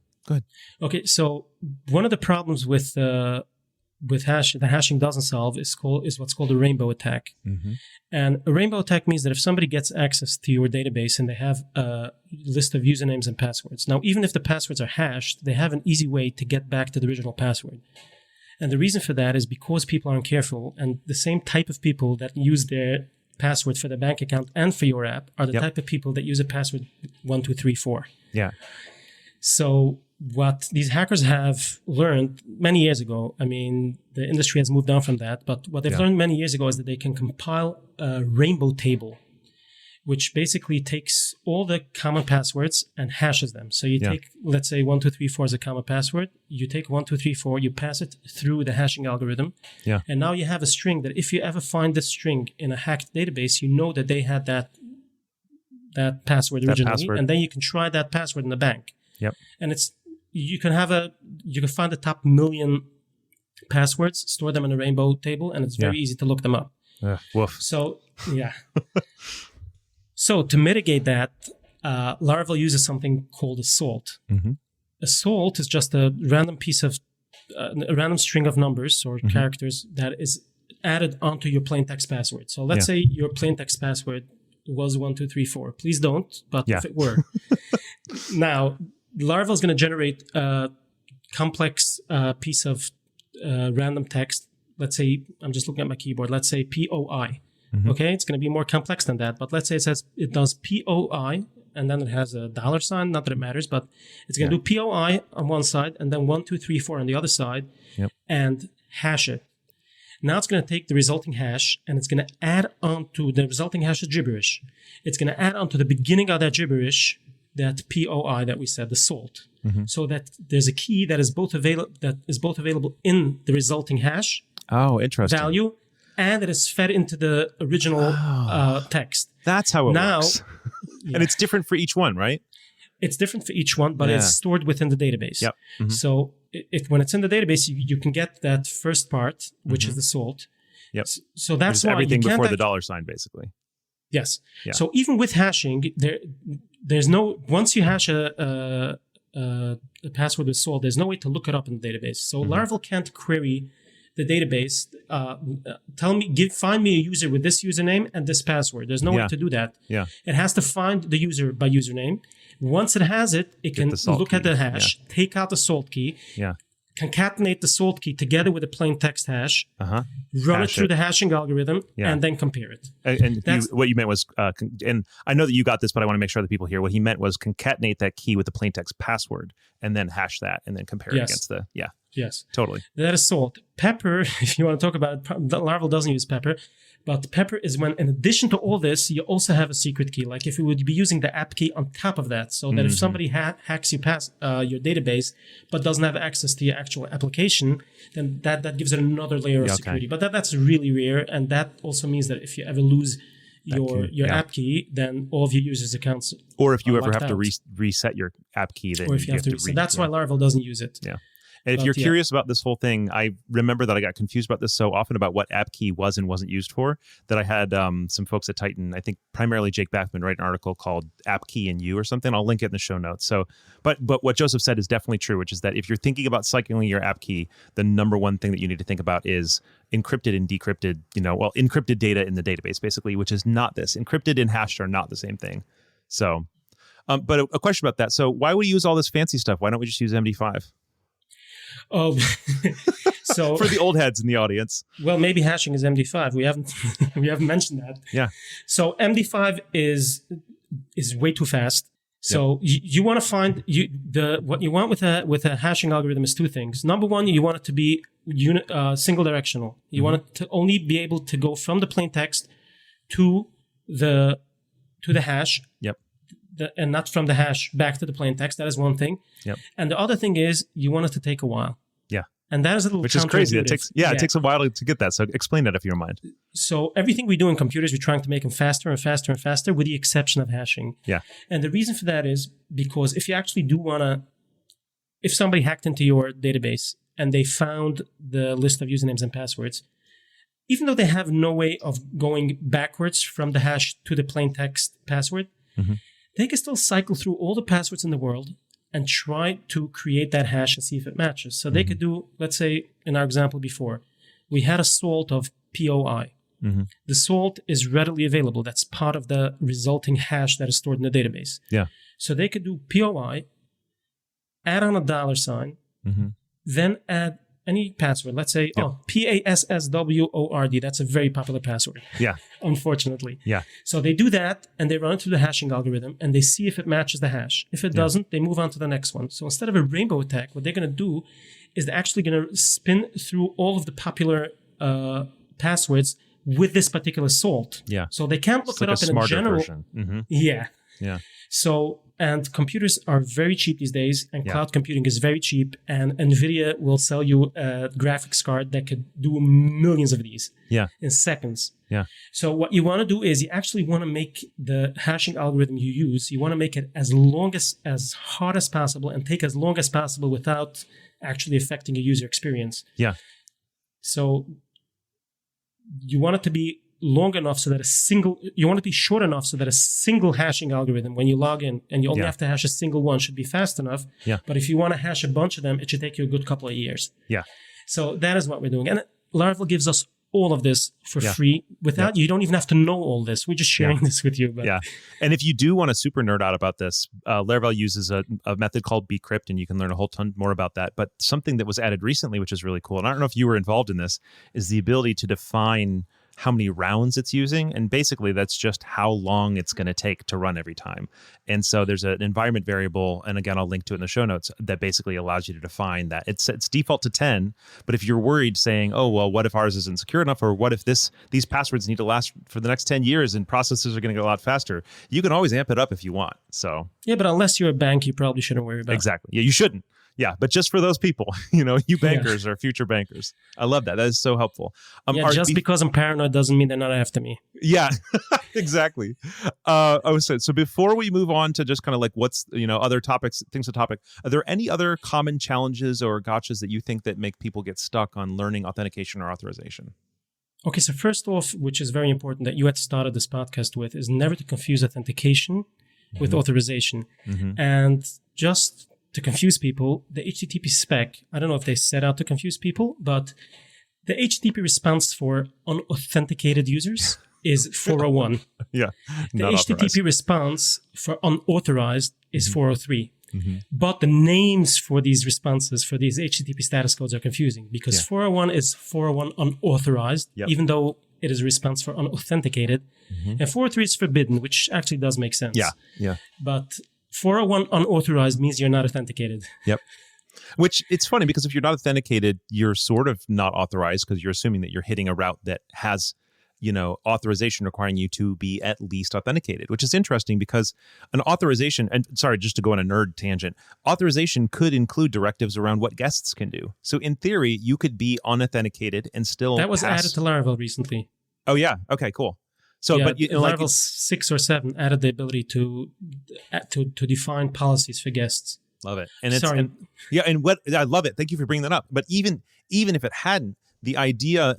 Okay. So one of the problems with hash that hashing doesn't solve is what's called a rainbow attack. Mm-hmm. And a rainbow attack means that if somebody gets access to your database and they have a list of usernames and passwords, now even if the passwords are hashed, they have an easy way to get back to the original password. And the reason for that is because people aren't careful, and the same type of people that use their password for their bank account and for your app are the type of people that use a password 1234. Yeah. So what these hackers have learned many years ago, I mean, the industry has moved on from that, but what they've learned many years ago is that they can compile a rainbow table, which basically takes all the common passwords and hashes them. So you take, let's say 1234 is a common password. You take 1234, you pass it through the hashing algorithm. Yeah. And now you have a string that if you ever find this string in a hacked database, you know that they had that password originally. And then you can try that password in the bank. Yep. And you can find the top million passwords, store them in a rainbow table, and it's very easy to look them up. Woof. So, yeah. So to mitigate that, Laravel uses something called a salt. Mm-hmm. A salt is just a random piece of, a random string of numbers or characters that is added onto your plain text password. So let's say your plain text password was 1234. Please don't, but if it were. Now, Laravel is going to generate a complex piece of random text. Let's say, I'm just looking at my keyboard. Let's say POI. Mm-hmm. Okay, it's going to be more complex than that. But let's say it does POI, and then it has a $sign. Not that it matters, but it's going to do POI on one side, and then 1234 on the other side, and hash it. Now it's going to take the resulting hash, and it's going to add on to the resulting hash of gibberish. It's going to add on to the beginning of that gibberish that POI that we said, the salt, so that there's a key that is both available in the resulting hash value, and it is fed into the original text. That's how it works. And it's different for each one, right? It's different for each one, but it's stored within the database. Yep. Mm-hmm. So when it's in the database, you can get that first part, which is the salt. Yep. So that's why everything before the $, basically. Yes. Yeah. So even with hashing, there's no, once you hash a password with salt, there's no way to look it up in the database. So Laravel can't query the database. Find me a user with this username and this password. There's no way to do that. Yeah. It has to find the user by username. Once it has it, it can look at the hash, take out the salt key, concatenate the salt key together with a plain text hash, run it through the hashing algorithm, and then compare it. And what you meant was, and I know that you got this, but I want to make sure that people hear what he meant was concatenate that key with the plain text password, and then hash that, and then compare it against the, Yes. Totally. That is salt. Pepper, if you want to talk about it, Laravel doesn't use pepper, but pepper is when, in addition to all this, you also have a secret key. Like if you would be using the app key on top of that, so that if somebody hacks your database, but doesn't have access to your actual application, then that gives it another layer of security. But that's really rare, and that also means that if you ever lose your app key, then all of your users' accounts or if you ever have to reset your app key, then you have to reset. That's why Laravel doesn't use it. Yeah. And if you're curious about this whole thing, I remember that I got confused about this so often about what app key was and wasn't used for, that I had some folks at Titan, I think primarily Jake Backman, write an article called App Key and You or something. I'll link it in the show notes. So, but what Joseph said is definitely true, which is that if you're thinking about cycling your app key, the number one thing that you need to think about is encrypted and decrypted, encrypted data in the database, basically, which is not this. Encrypted and hashed are not the same thing. So, but a question about that. So why would we use all this fancy stuff? Why don't we just use MD5? Oh, so for the old heads in the audience. Well, maybe hashing is MD5. We haven't mentioned that. Yeah. So MD5 is way too fast. So you want to find what you want with a hashing algorithm is two things. Number one, you want it to be single directional. You want it to only be able to go from the plain text to the hash. Yep. And not from the hash back to the plain text. That is one thing. Yep. And the other thing is you want it to take a while. Yeah. And that is a little which is crazy. It takes a while to get that. So explain that if you don't mind. So everything we do in computers, we're trying to make them faster and faster and faster, with the exception of hashing. Yeah. And the reason for that is because if you actually do want to, if somebody hacked into your database and they found the list of usernames and passwords, even though they have no way of going backwards from the hash to the plain text password, they can still cycle through all the passwords in the world and try to create that hash and see if it matches. So they could do, let's say, in our example before, we had a salt of POI. The salt is readily available. That's part of the resulting hash that is stored in the database. Yeah. So they could do POI, add on a $, then add any password. Let's say, PASSWORD. That's a very popular password. Yeah. Unfortunately. Yeah. So they do that, and they run it through the hashing algorithm, and they see if it matches the hash. If it doesn't, they move on to the next one. So instead of a rainbow attack, what they're going to do is they're actually going to spin through all of the popular passwords with this particular salt. Yeah. So they can't look it up in a general version. Yeah. So, and computers are very cheap these days, and cloud computing is very cheap, and NVIDIA will sell you a graphics card that could do millions of these in seconds. Yeah. So what you want to do is you actually want to make the hashing algorithm you use, you want to make it as hard as possible and take as long as possible without actually affecting your user experience. Yeah. So you want it to be long enough so that you want it to be short enough so that a single hashing algorithm, when you log in and you only have to hash a single one, should be fast enough. Yeah. But if you want to hash a bunch of them, it should take you a good couple of years. Yeah. So that is what we're doing. And Laravel gives us all of this for free without you don't even have to know all this. We're just sharing this with you. But. Yeah. And if you do want to super nerd out about this, Laravel uses a method called bcrypt, and you can learn a whole ton more about that. But something that was added recently, which is really cool, and I don't know if you were involved in this, is the ability to define how many rounds it's using. And basically that's just how long it's going to take to run every time. And so there's an environment variable, and again, I'll link to it in the show notes, that basically allows you to define that. It's default to 10, but if you're worried saying, oh, well, what if ours isn't secure enough? Or what if these passwords need to last for the next 10 years and processes are going to go a lot faster? You can always amp it up if you want. So yeah, but unless you're a bank, you probably shouldn't worry about it. Exactly. Yeah, you shouldn't. Yeah, but just for those people, you bankers or future bankers. I love that. That is so helpful. Just because I'm paranoid doesn't mean they're not after me. Yeah, exactly. So before we move on to just kind of like what's, other topics, things to topic, are there any other common challenges or gotchas that you think that make people get stuck on learning authentication or authorization? Okay, so first off, which is very important that you had started this podcast with, is never to confuse authentication with authorization. And just to confuse people, the HTTP spec, I don't know if they set out to confuse people, but the HTTP response for unauthenticated users is 401. Yeah. The HTTP response for unauthorized is 403. But the names for these responses, for these HTTP status codes, are confusing because 401 is 401 unauthorized, even though it is a response for unauthenticated. And 403 is forbidden, which actually does make sense. Yeah. But 401 unauthorized means you're not authenticated. Yep. Which it's funny because if you're not authenticated, you're sort of not authorized because you're assuming that you're hitting a route that has, authorization requiring you to be at least authenticated, which is interesting because an authorization, and sorry, just to go on a nerd tangent, authorization could include directives around what guests can do. So in theory, you could be unauthenticated and still That was added to Laravel recently. Oh, yeah. Okay, cool. So, but Laravel 6 or 7 added the ability to define policies for guests. Love it, and I love it. Thank you for bringing that up. But even if it hadn't, the idea,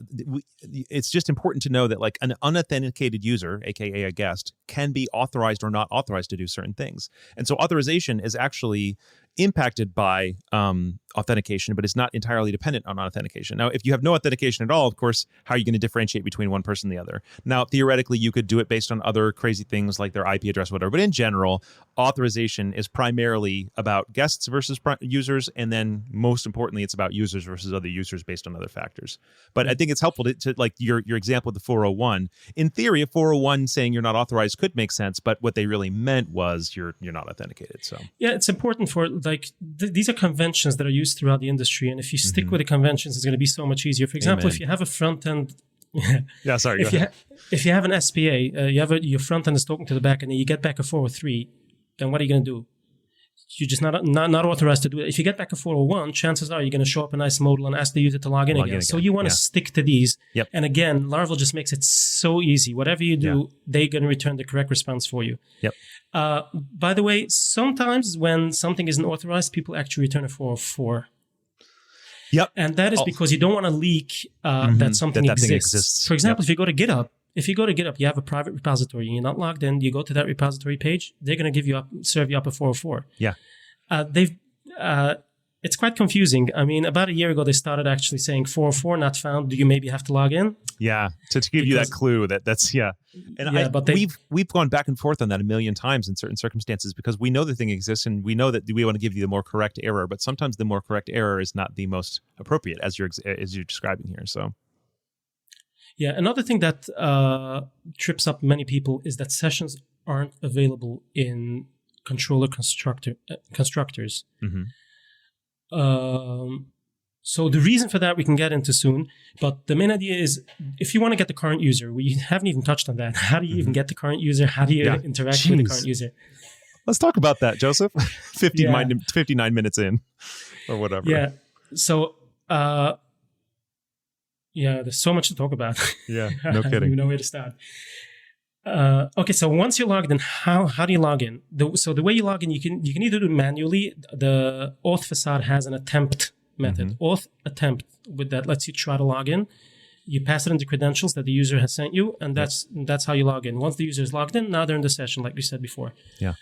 it's just important to know that like an unauthenticated user, aka a guest, can be authorized or not authorized to do certain things. And so authorization is actually impacted by authentication, but it's not entirely dependent on authentication. Now, if you have no authentication at all, of course, how are you going to differentiate between one person and the other? Now, theoretically, you could do it based on other crazy things like their IP address, whatever. But in general, authorization is primarily about guests versus users. And then most importantly, it's about users versus other users based on other factors. But I think it's helpful to like your example with the 401. In theory, a 401 saying you're not authorized could make sense, but what they really meant was you're not authenticated. So yeah, it's important for these are conventions that are used throughout the industry, and if you stick with the conventions, it's going to be so much easier. For example, if you have a front end, if you have an SPA, your front end is talking to the back end, and you get back a 403, then what are you going to do? You're just not authorized to do it. If you get back a 401, chances are you're going to show up a nice modal and ask the user to log in again. So you want to stick to these. Yep. And again, Laravel just makes it so easy. Whatever you do, they're going to return the correct response for you. Yep. By the way, sometimes when something isn't authorized, people actually return a 404. Yep. And that is because you don't want to leak that something that thing exists. exists. For example, if you go to GitHub, you have a private repository and you're not logged in, you go to that repository page, they're going to serve you up a 404. Yeah. It's quite confusing. I mean, about a year ago, they started actually saying 404 not found. Do you maybe have to log in? Yeah, to give you that clue that's. And we've gone back and forth on that a million times in certain circumstances because we know the thing exists and we know that we want to give you the more correct error, but sometimes the more correct error is not the most appropriate as you're describing here. So. Yeah, another thing that trips up many people is that sessions aren't available in controller constructors. Mm-hmm. So the reason for that we can get into soon, but the main idea is if you want to get the current user, we haven't even touched on that. How do you even get the current user? How do you interact with the current user? Let's talk about that, Joseph. 59 minutes in or whatever. Yeah. So, there's so much to talk about. Yeah, no I don't kidding. even know where to start. Okay, so once you're logged in, how do you log in? So the way you log in, you can either do it manually. The Auth facade has an attempt method. Auth attempt that lets you try to log in. You pass it into credentials that the user has sent you, and that's how you log in. Once the user is logged in, now they're in the session, like we said before. Yeah.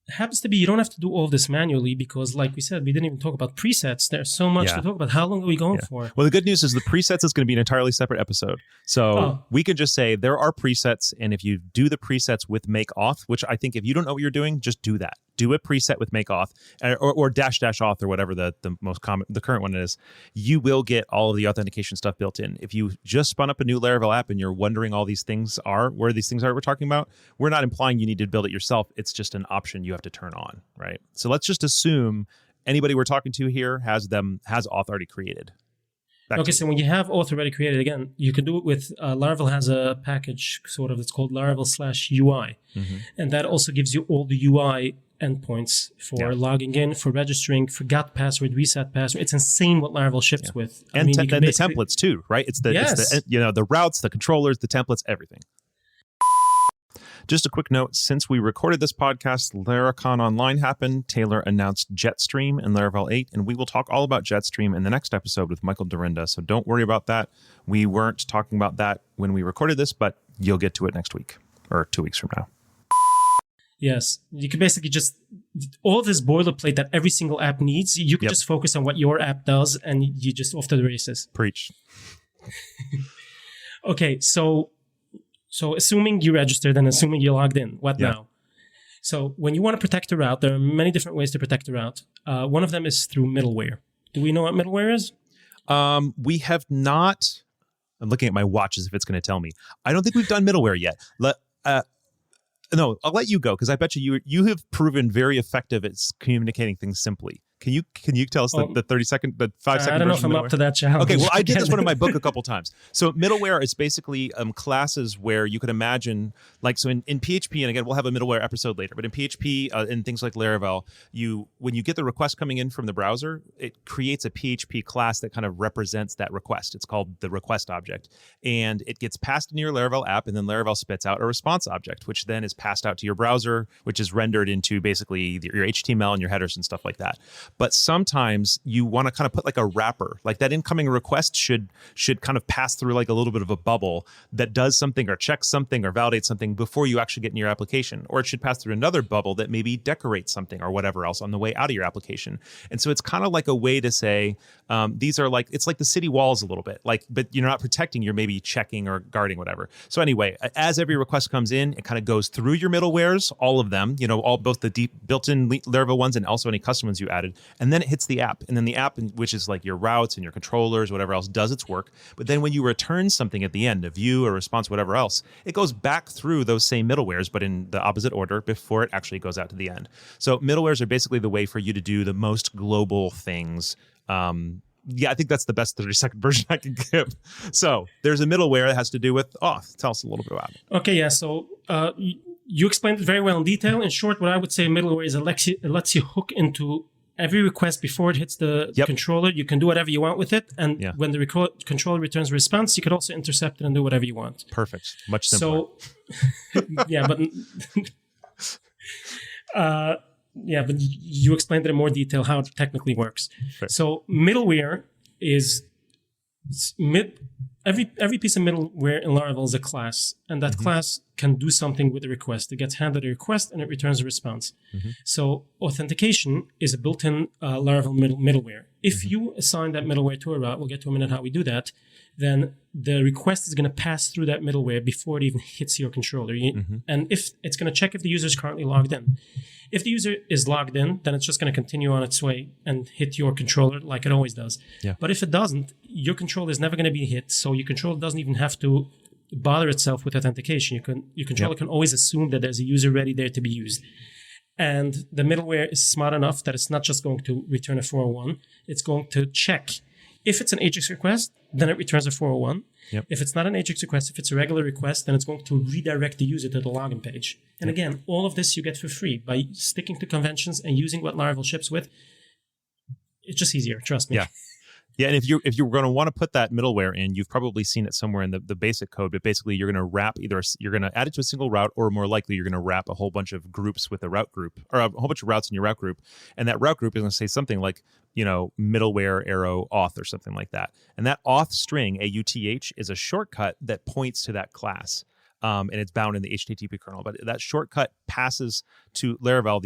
It happens to be you don't have to do all this manually because, like we said, we didn't even talk about presets. There's so much to talk about. How long are we going for? Well, the good news is the presets is going to be an entirely separate episode. So we could just say there are presets, and if you do the presets with make auth, which I think if you don't know what you're doing, just do that. Do a preset with make auth or dash auth or whatever the most common, the current one is. You will get all of the authentication stuff built in. If you just spun up a new Laravel app and you're wondering where these things are we're talking about, we're not implying you need to build it yourself. It's just an option you have to turn on, right? So let's just assume anybody we're talking to here has auth already created. Okay, so when you have auth already created, again, you can do it with Laravel has a package it's called Laravel/UI, and that also gives you all the UI endpoints for logging in, for registering, forgot password, reset password. It's insane what Laravel ships with. And the templates too, right? It's the routes, the controllers, the templates, everything. Just a quick note, since we recorded this podcast, Laracon Online happened. Taylor announced Jetstream in Laravel 8, and we will talk all about Jetstream in the next episode with Michael Dorinda, so don't worry about that. We weren't talking about that when we recorded this, but you'll get to it next week, or 2 weeks from now. Yes, you can basically just, all this boilerplate that every single app needs, you can just focus on what your app does, and you just off to the races. Preach. Okay, so assuming you registered and assuming you logged in, what now? So when you want to protect a route, there are many different ways to protect a route. One of them is through middleware. Do we know what middleware is? We have not. I'm looking at my watch as if it's going to tell me. I don't think we've done middleware yet. No, I'll let you go because I bet you have proven very effective at communicating things simply. Can you tell us the 5 second I don't know if I'm up to that challenge. Okay, well, I did this one in my book a couple times. So middleware is basically classes where you could imagine, like, so in PHP, and again, we'll have a middleware episode later, but in PHP and things like Laravel, when you get the request coming in from the browser, it creates a PHP class that kind of represents that request. It's called the request object. And it gets passed into your Laravel app, and then Laravel spits out a response object, which then is passed out to your browser, which is rendered into basically your HTML and your headers and stuff like that. But sometimes you want to kind of put like a wrapper, like that incoming request should kind of pass through like a little bit of a bubble that does something or checks something or validates something before you actually get in your application. Or it should pass through another bubble that maybe decorates something or whatever else on the way out of your application. And so it's kind of like a way to say, these are like, it's like the city walls a little bit, like, but you're not protecting, you're maybe checking or guarding, whatever. So anyway, as every request comes in, it kind of goes through your middlewares, all of them, both the deep built-in Laravel ones and also any custom ones you added. And then it hits the app. And then the app, which is like your routes and your controllers, whatever else, does its work. But then when you return something at the end, a view, a response, whatever else, it goes back through those same middlewares, but in the opposite order before it actually goes out to the end. So middlewares are basically the way for you to do the most global things. I think that's the best 30-second version I can give. So there's a middleware that has to do with Auth. Tell us a little bit about it. Okay, yeah. So you explained it very well in detail. In short, what I would say middleware is it lets you hook into every request before it hits the controller. You can do whatever you want with it. And when the controller returns a response, you could also intercept it and do whatever you want. Perfect. Much simpler. So, yeah, but... but you explained it in more detail how it technically works. Sure. So middleware is every piece of middleware in Laravel is a class, and that class can do something with a request. It gets handed a request and it returns a response. So authentication is a built-in Laravel middleware. If you assign that middleware to a route, we'll get to a minute how we do that, then the request is going to pass through that middleware before it even hits your controller. And if it's going to check if the user is currently logged in. If the user is logged in, then it's just going to continue on its way and hit your controller like it always does. Yeah. But if it doesn't, your controller is never going to be hit. So your controller doesn't even have to bother itself with authentication. Your controller can always assume that there's a user ready there to be used. And the middleware is smart enough that it's not just going to return a 401. It's going to check. If it's an AJAX request, then it returns a 401. If it's not an AJAX request, if it's a regular request, then it's going to redirect the user to the login page. And again, all of this you get for free by sticking to conventions and using what Laravel ships with. It's just easier, trust me. Yeah, and if you're going to want to put that middleware in, you've probably seen it somewhere in the basic code. But basically, you're going to wrap you're going to add it to a single route, or more likely, you're going to wrap a whole bunch of groups with a route group, or a whole bunch of routes in your route group, and that route group is going to say something like, middleware arrow auth or something like that. And that auth string, AUTH, is a shortcut that points to that class. And it's bound in the HTTP kernel. But that shortcut passes to Laravel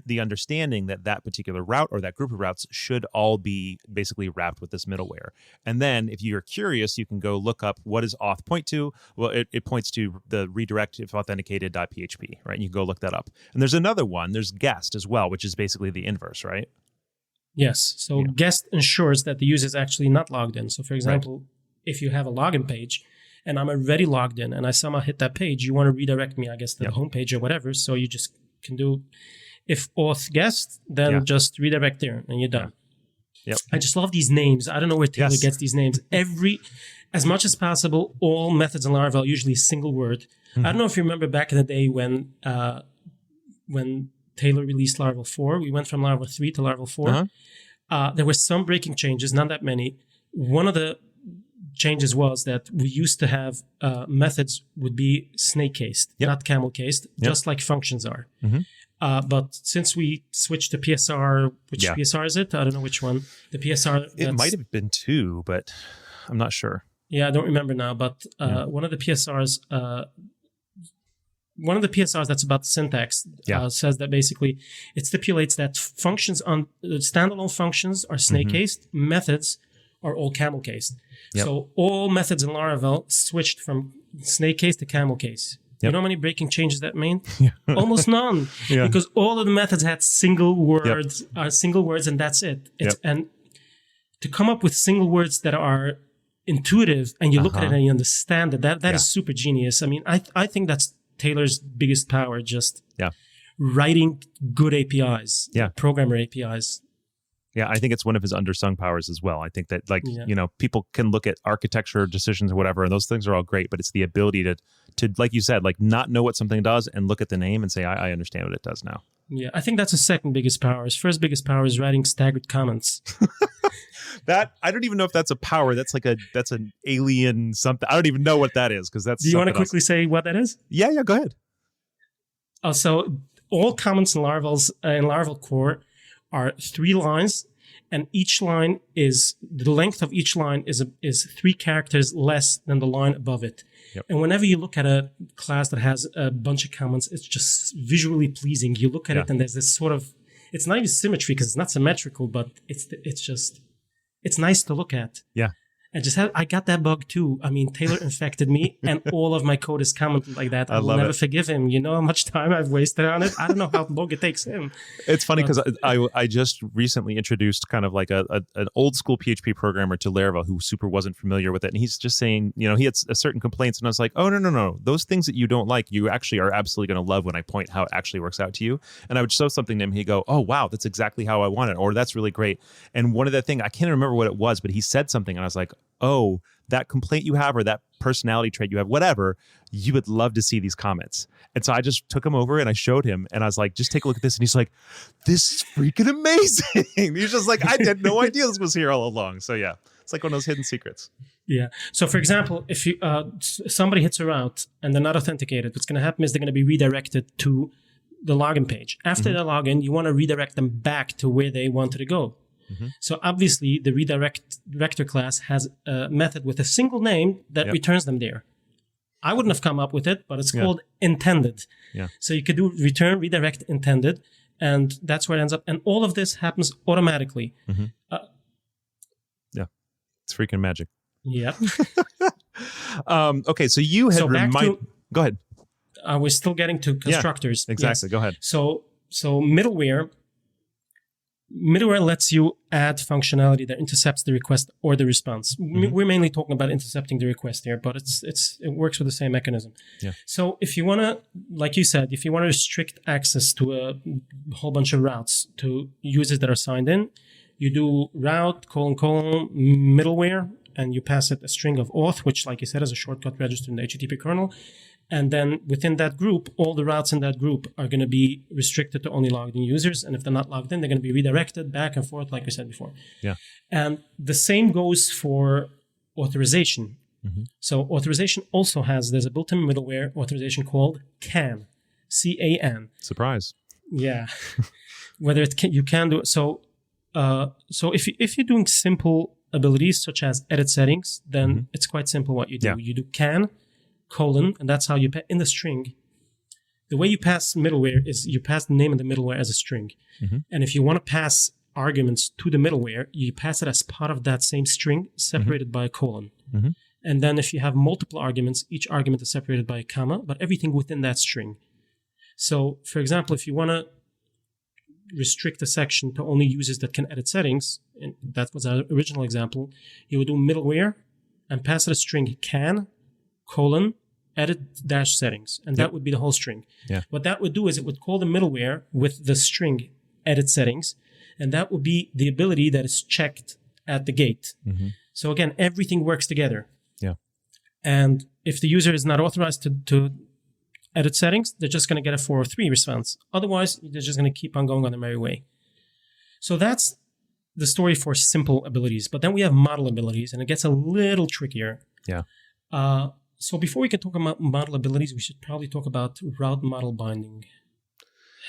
the understanding that that particular route or that group of routes should all be basically wrapped with this middleware. And then if you're curious, you can go look up what does auth point to. Well, it points to the redirect if authenticated.php, right? And you can go look that up. And there's another one. There's guest as well, which is basically the inverse, right? Yes. So guest ensures that the user is actually not logged in. So for example, if you have a login page, and I'm already logged in, and I somehow hit that page, you want to redirect me, I guess, to the home page or whatever. So you just can do, if auth guest, then just redirect there, and you're done. I just love these names. I don't know where Taylor gets these names. As much as possible, all methods in Laravel are usually a single word. I don't know if you remember back in the day when Taylor released Laravel 4, we went from Laravel 3 to Laravel 4. There were some breaking changes, not that many. One of the changes was that we used to have methods would be snake-cased, not camel-cased, just like functions are. But since we switched to PSR, which PSR is it? I don't know which one. The PSR. It might have been 2, but I'm not sure. Yeah, I don't remember now. But one of the PSRs, that's about the syntax says that basically it stipulates that functions on standalone functions are snake-cased, methods are all camel-cased. So all methods in Laravel switched from snake case to camel case. You know how many breaking changes that mean? Almost none, because all of the methods had single words, and that's it. And to come up with single words that are intuitive and you look at it and you understand it, that is super genius. I mean, I think that's Taylor's biggest power, just writing good APIs, programmer APIs. Yeah, I think it's one of his undersung powers as well. I think that, people can look at architecture decisions or whatever, and those things are all great, but it's the ability to like you said, not know what something does and look at the name and say, I understand what it does now. Yeah, I think that's his second biggest power. His first biggest power is writing staggered comments. That, I don't even know if that's a power. That's that's an alien something. I don't even know what that is, because that's. Do you want to quickly say what that is? Yeah, go ahead. So all comments in Laravel core are 3 lines, and each line is the length of each line is 3 characters less than the line above it. And whenever you look at a class that has a bunch of comments, it's just visually pleasing. You look at it and there's this sort of, it's not even symmetry because it's not symmetrical, but it's nice to look at. Yeah. I got that bug too. I mean, Taylor infected me, and all of my code is commented like that. I will never forgive him. You know how much time I've wasted on it? I don't know how long it takes him. It's funny because I just recently introduced kind of like an old school PHP programmer to Laravel who super wasn't familiar with it. And he's just saying, he had a certain complaints. And I was like, oh, no. Those things that you don't like, you actually are absolutely going to love when I point how it actually works out to you. And I would show something to him. He'd go, oh, wow, that's exactly how I want it. Or that's really great. And one of the things, I can't remember what it was, but he said something. And I was like, oh, that complaint you have or that personality trait you have, whatever, you would love to see these comments. And so I just took him over and I showed him and I was like, just take a look at this. And he's like, this is freaking amazing. He's just like, I had no idea this was here all along. So yeah, it's like one of those hidden secrets. Yeah. So for example, if somebody hits a route and they're not authenticated, what's going to happen is they're going to be redirected to the login page. After they log in, you want to redirect them back to where they wanted to go. So obviously, the redirect vector class has a method with a single name that returns them there. I wouldn't have come up with it, but it's called intended. Yeah. So you could do return redirect intended, and that's where it ends up. And all of this happens automatically. It's freaking magic. Yep. Okay, so you had go ahead. We're still getting to constructors. Exactly. Yes. Go ahead. So middleware lets you add functionality that intercepts the request or the response. We're mainly talking about intercepting the request here, but it works with the same mechanism. Yeah. So if you want to, like you said, if you want to restrict access to a whole bunch of routes to users that are signed in, you do route : middleware, and you pass it a string of auth, which, like you said, is a shortcut registered in the HTTP kernel. And then within that group, all the routes in that group are going to be restricted to only logged in users. And if they're not logged in, they're going to be redirected back and forth, like I said before. Yeah. And the same goes for authorization. So authorization also there's a built-in middleware authorization called CAN, C-A-N. Surprise. Yeah. Whether you can do it. So if you're doing simple abilities such as edit settings, then it's quite simple what you do. Yeah. You do CAN : and that's how you in the string. The way you pass middleware is you pass the name of the middleware as a string. And if you want to pass arguments to the middleware, you pass it as part of that same string separated by a colon. And then if you have multiple arguments, each argument is separated by a comma, but everything within that string. So, for example, if you want to restrict a section to only users that can edit settings, and that was our original example, you would do middleware and pass it a string CAN : edit dash settings, and that would be the whole string. Yeah. What that would do is it would call the middleware with the string edit settings, and that would be the ability that is checked at the gate. So again, everything works together. Yeah. And if the user is not authorized to edit settings, they're just going to get a 403 response. Otherwise, they're just going to keep on going on their merry way. So that's the story for simple abilities. But then we have model abilities, and it gets a little trickier. Yeah. So before we can talk about model abilities, we should probably talk about route model binding.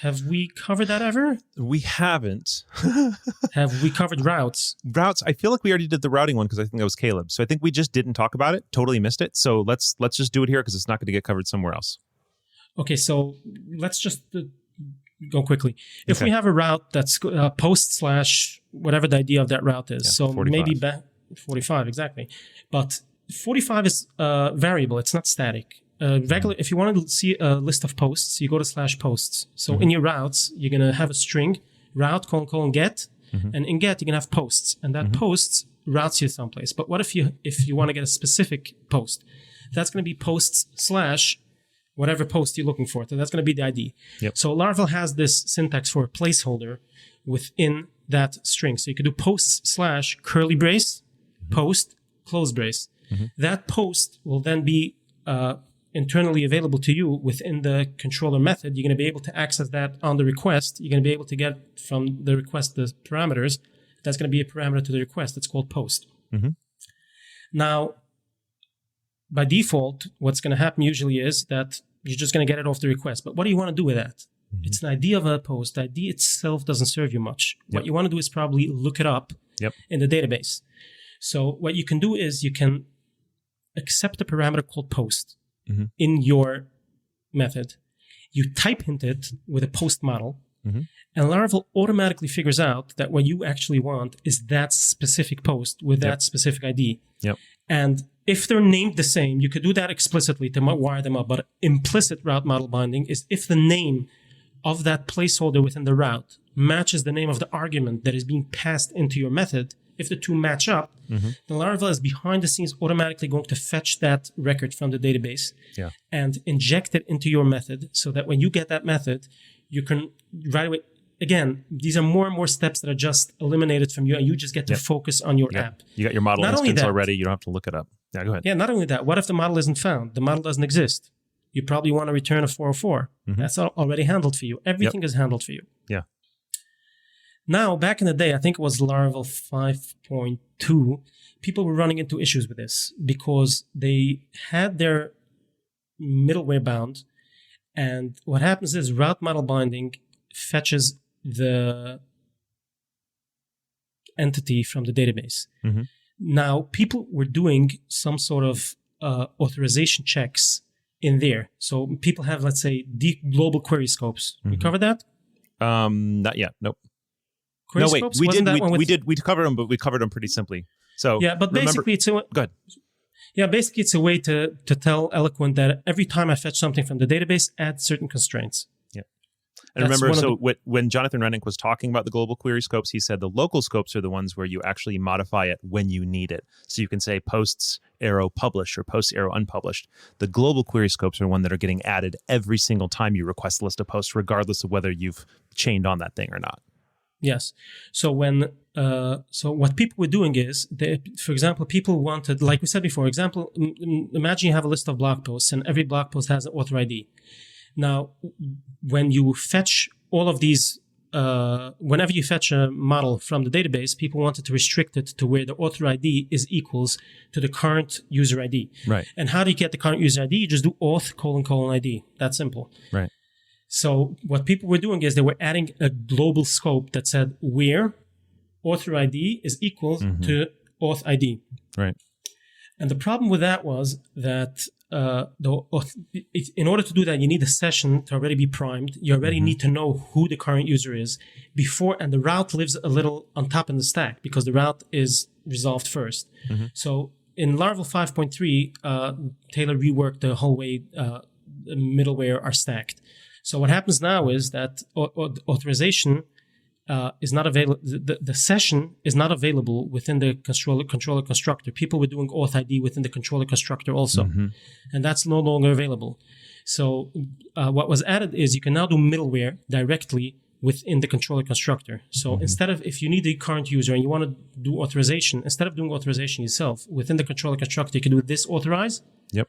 Have we covered that ever? We haven't. Have we covered routes? Routes, I feel like we already did the routing one because I think that was Caleb. So I think we just didn't talk about it, totally missed it. So let's just do it here because it's not going to get covered somewhere else. Okay, so let's just go quickly. If we have a route that's post / whatever the idea of that route is, so 45. maybe 45, exactly. But 45 is variable, it's not static. If you want to see a list of posts, you go to /posts. So in your routes, you're going to have a string, route : get, and in get, you're going to have posts. And that posts routes you someplace. But what if you want to get a specific post? That's going to be posts / whatever post you're looking for. So that's going to be the ID. Yep. So Laravel has this syntax for a placeholder within that string. So you could do posts / curly brace, post, close brace. That post will then be internally available to you within the controller method. You're going to be able to access that on the request. You're going to be able to get from the request the parameters. That's going to be a parameter to the request. It's called post. Now, by default, what's going to happen usually is that you're just going to get it off the request. But what do you want to do with that? It's an ID of a post. The ID itself doesn't serve you much. What you want to do is probably look it up in the database. So what you can do is you can accept a parameter called post in your method. You type hint it with a post model, and Laravel automatically figures out that what you actually want is that specific post with that specific ID. And if they're named the same, you could do that explicitly to wire them up, but implicit route model binding is if the name of that placeholder within the route matches the name of the argument that is being passed into your method. If the two match up, then Laravel is behind the scenes automatically going to fetch that record from the database and inject it into your method so that when you get that method, you can right away. Again, these are more and more steps that are just eliminated from you, and you just get to focus on your app. You got your model instance already. You don't have to look it up. Yeah, go ahead. Yeah, not only that. What if the model isn't found? The model doesn't exist. You probably want to return a 404. That's already handled for you. Everything is handled for you. Yeah. Now, back in the day, I think it was Laravel 5.2, people were running into issues with this because they had their middleware bound, And what happens is route model binding fetches the entity from the database. Mm-hmm. Now, people were doing some sort of authorization checks in there. So people have, let's say, deep global query scopes. We covered that? Not yet. Nope. Query No, wait. scopes? We Wasn't did. that one with- We covered them, but we covered them pretty simply. So yeah, but basically it's a Go ahead. yeah, basically it's a way to tell Eloquent that every time I fetch something from the database, add certain constraints. And That's remember, one of so when Jonathan Rennick was talking about the global query scopes, he said the local scopes are the ones where you actually modify it when you need it. So you can say posts arrow published or posts arrow unpublished. The global query scopes are one that are getting added every single time you request a list of posts, regardless of whether you've chained on that thing or not. Yes. So so what people were doing is, for example, people wanted, like we said before, imagine you have a list of blog posts and every blog post has an author ID. Now, when you fetch all of these, whenever you fetch a model from the database, people wanted to restrict it to where the author ID is equals to the current user ID. Right. And how do you get the current user ID? You just do auth : ID. That's simple. Right. So what people were doing is they were adding a global scope that said where author ID is equal to auth ID. Right. And the problem with that was that in order to do that, you need a session to already be primed. You already need to know who the current user is before, and the route lives a little on top in the stack because the route is resolved first. So in Laravel 5.3, Taylor reworked the whole way middleware are stacked. So what happens now is that authorization is not available. The session is not available within the controller constructor. People were doing auth ID within the controller constructor also, and that's no longer available. So what was added is you can now do middleware directly within the controller constructor. So instead of, if you need the current user and you want to do authorization, instead of doing authorization yourself within the controller constructor, you can do this authorize. Yep.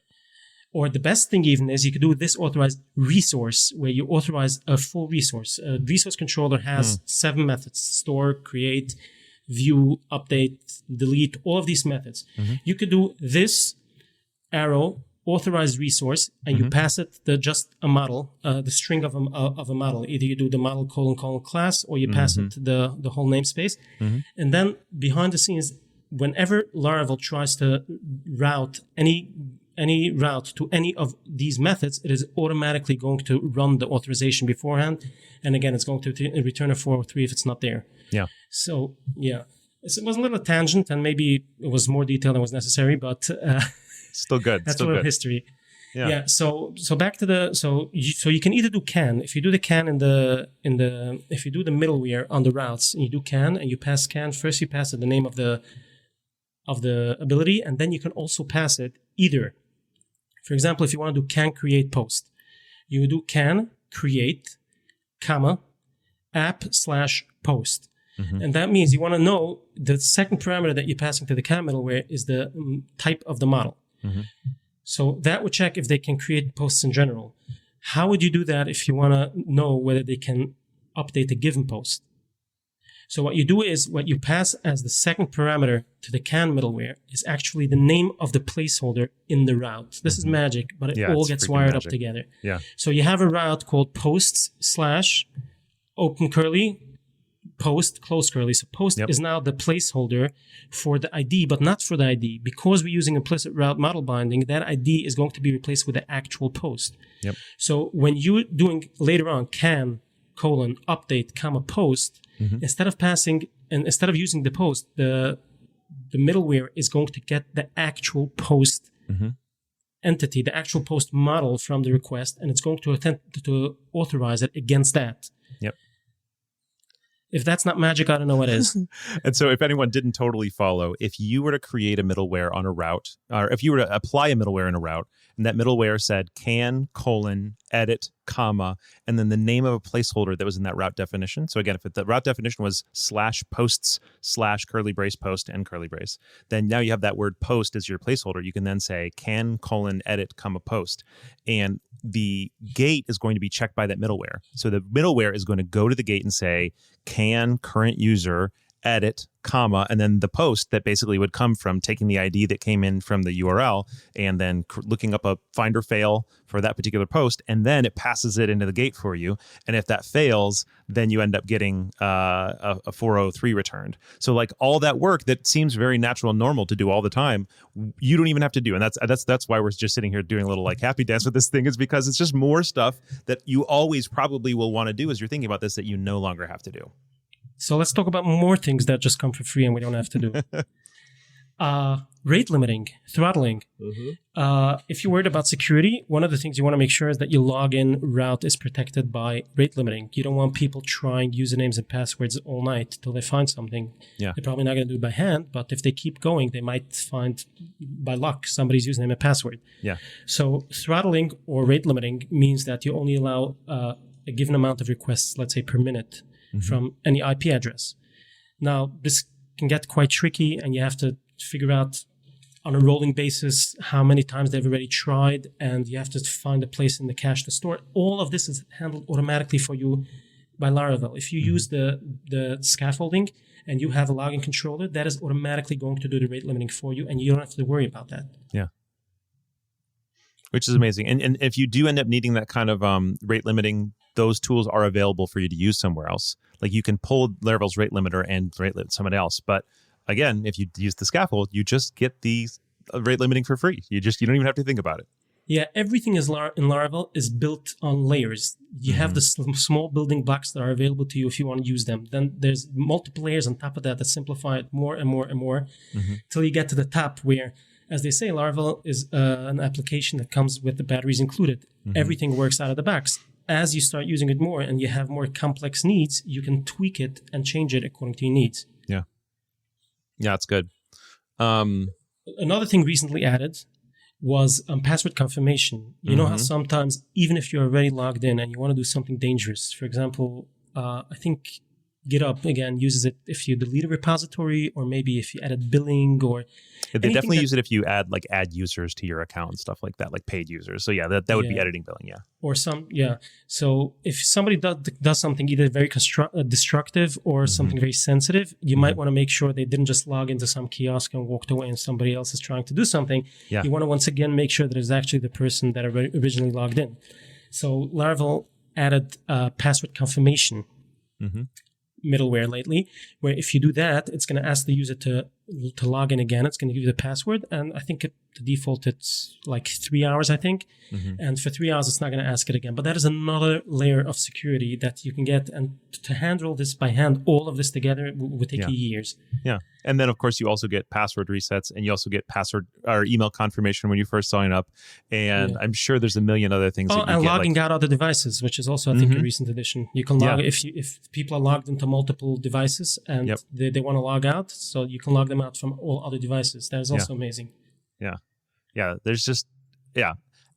Or the best thing even is you could do this authorized resource, where you authorize a full resource. A resource controller has 7 methods: store, create, view, update, delete, all of these methods. You could do this arrow authorized resource, and you pass it just a model, the string of a model. Either you do the model : class, or you pass it the whole namespace. And then behind the scenes, whenever Laravel tries to route any route to any of these methods, it is automatically going to run the authorization beforehand. And again, it's going to return a 403 if it's not there. Yeah. So, yeah. It was a little tangent, and maybe it was more detail than was necessary, but Still good. that's Still a little good. history. Yeah. Yeah. So back to so you can either do can. If you do the can if you do the middleware on the routes, and you do can and you pass can, first you pass it the name of the ability, and then you can also pass it either. For example, if you want to do can create post, you would do can create, comma, app/post. And that means you want to know the second parameter that you're passing to the can middleware is the type of the model. So that would check if they can create posts in general. How would you do that if you want to know whether they can update a given post? So what you do is, what you pass as the second parameter to the can middleware is actually the name of the placeholder in the route. This is magic, but it all gets wired up together. Yeah. So you have a route called posts/open curly, post, close curly. So post is now the placeholder for the ID, but not for the ID. Because we're using implicit route model binding, that ID is going to be replaced with the actual post. Yep. So when you're doing later on can, update, post, instead of passing and instead of using the post, the middleware is going to get the actual post entity, the actual post model from the request, and it's going to authorize it against that. Yep. If that's not magic, I don't know what is. And so if anyone didn't totally follow, if you were to create a middleware on a route, or if you were to apply a middleware in a route, and that middleware said can, edit, comma, and then the name of a placeholder that was in that route definition. So again, if the route definition was /posts/ curly brace post and curly brace, then now you have that word post as your placeholder. You can then say can, edit, comma, post. And the gate is going to be checked by that middleware. So the middleware is going to go to the gate and say can current user edit, comma, and then the post that basically would come from taking the ID that came in from the URL and then looking up a find or fail for that particular post, and then it passes it into the gate for you. And if that fails, then you end up getting a 403 returned. So like all that work that seems very natural and normal to do all the time, you don't even have to do. And that's why we're just sitting here doing a little like happy dance with this thing, is because it's just more stuff that you always probably will want to do as you're thinking about this that you no longer have to do. So let's talk about more things that just come for free and we don't have to do. Rate limiting, throttling. If you're worried about security, one of the things you want to make sure is that your login route is protected by rate limiting. You don't want people trying usernames and passwords all night till they find something. Yeah. They're probably not going to do it by hand, but if they keep going, they might find by luck somebody's username and password. Yeah. So throttling or rate limiting means that you only allow a given amount of requests, let's say per minute, from any IP address. Now, this can get quite tricky, and you have to figure out on a rolling basis how many times they've already tried, and you have to find a place in the cache to store it. All of this is handled automatically for you by Laravel. If you use the scaffolding and you have a login controller, that is automatically going to do the rate limiting for you, and you don't have to worry about that. Yeah. Which is amazing. And if you do end up needing that kind of rate limiting, those tools are available for you to use somewhere else. Like you can pull Laravel's rate limiter and rate limit somebody else. But again, if you use the scaffold, you just get the rate limiting for free. You don't even have to think about it. Yeah, everything in Laravel is built on layers. You have the small building blocks that are available to you if you want to use them. Then there's multiple layers on top of that simplify it more and more and more till you get to the top where, as they say, Laravel is an application that comes with the batteries included. Everything works out of the box. As you start using it more and you have more complex needs, you can tweak it and change it according to your needs. Yeah. Yeah, it's good. Another thing recently added was password confirmation. You know how sometimes, even if you're already logged in and you want to do something dangerous, for example, I think GitHub, again, uses it if you delete a repository or maybe if you added billing or... They definitely use it if you add users to your account and stuff like that, like paid users. So yeah, that would be editing billing, yeah. Or So if somebody does something either very destructive or something very sensitive, you might want to make sure they didn't just log into some kiosk and walked away and somebody else is trying to do something. Yeah. You want to once again make sure that it's actually the person that originally logged in. So Laravel added password confirmation middleware lately, where if you do that, it's going to ask the user to log in again. It's going to give you the password, and I think the default it's like 3 hours, I think. And for 3 hours, it's not going to ask it again. But that is another layer of security that you can get, and to handle this by hand, all of this together would take you years. Yeah. And then, of course, you also get password resets, and you also get password or email confirmation when you first sign up. And I'm sure there's a million other things. Oh, and logging out other devices, which is also, I think, a recent addition. You can log if people are logged into multiple devices and they want to log out, so you can log them out from all other devices. That is also amazing. Yeah. There's just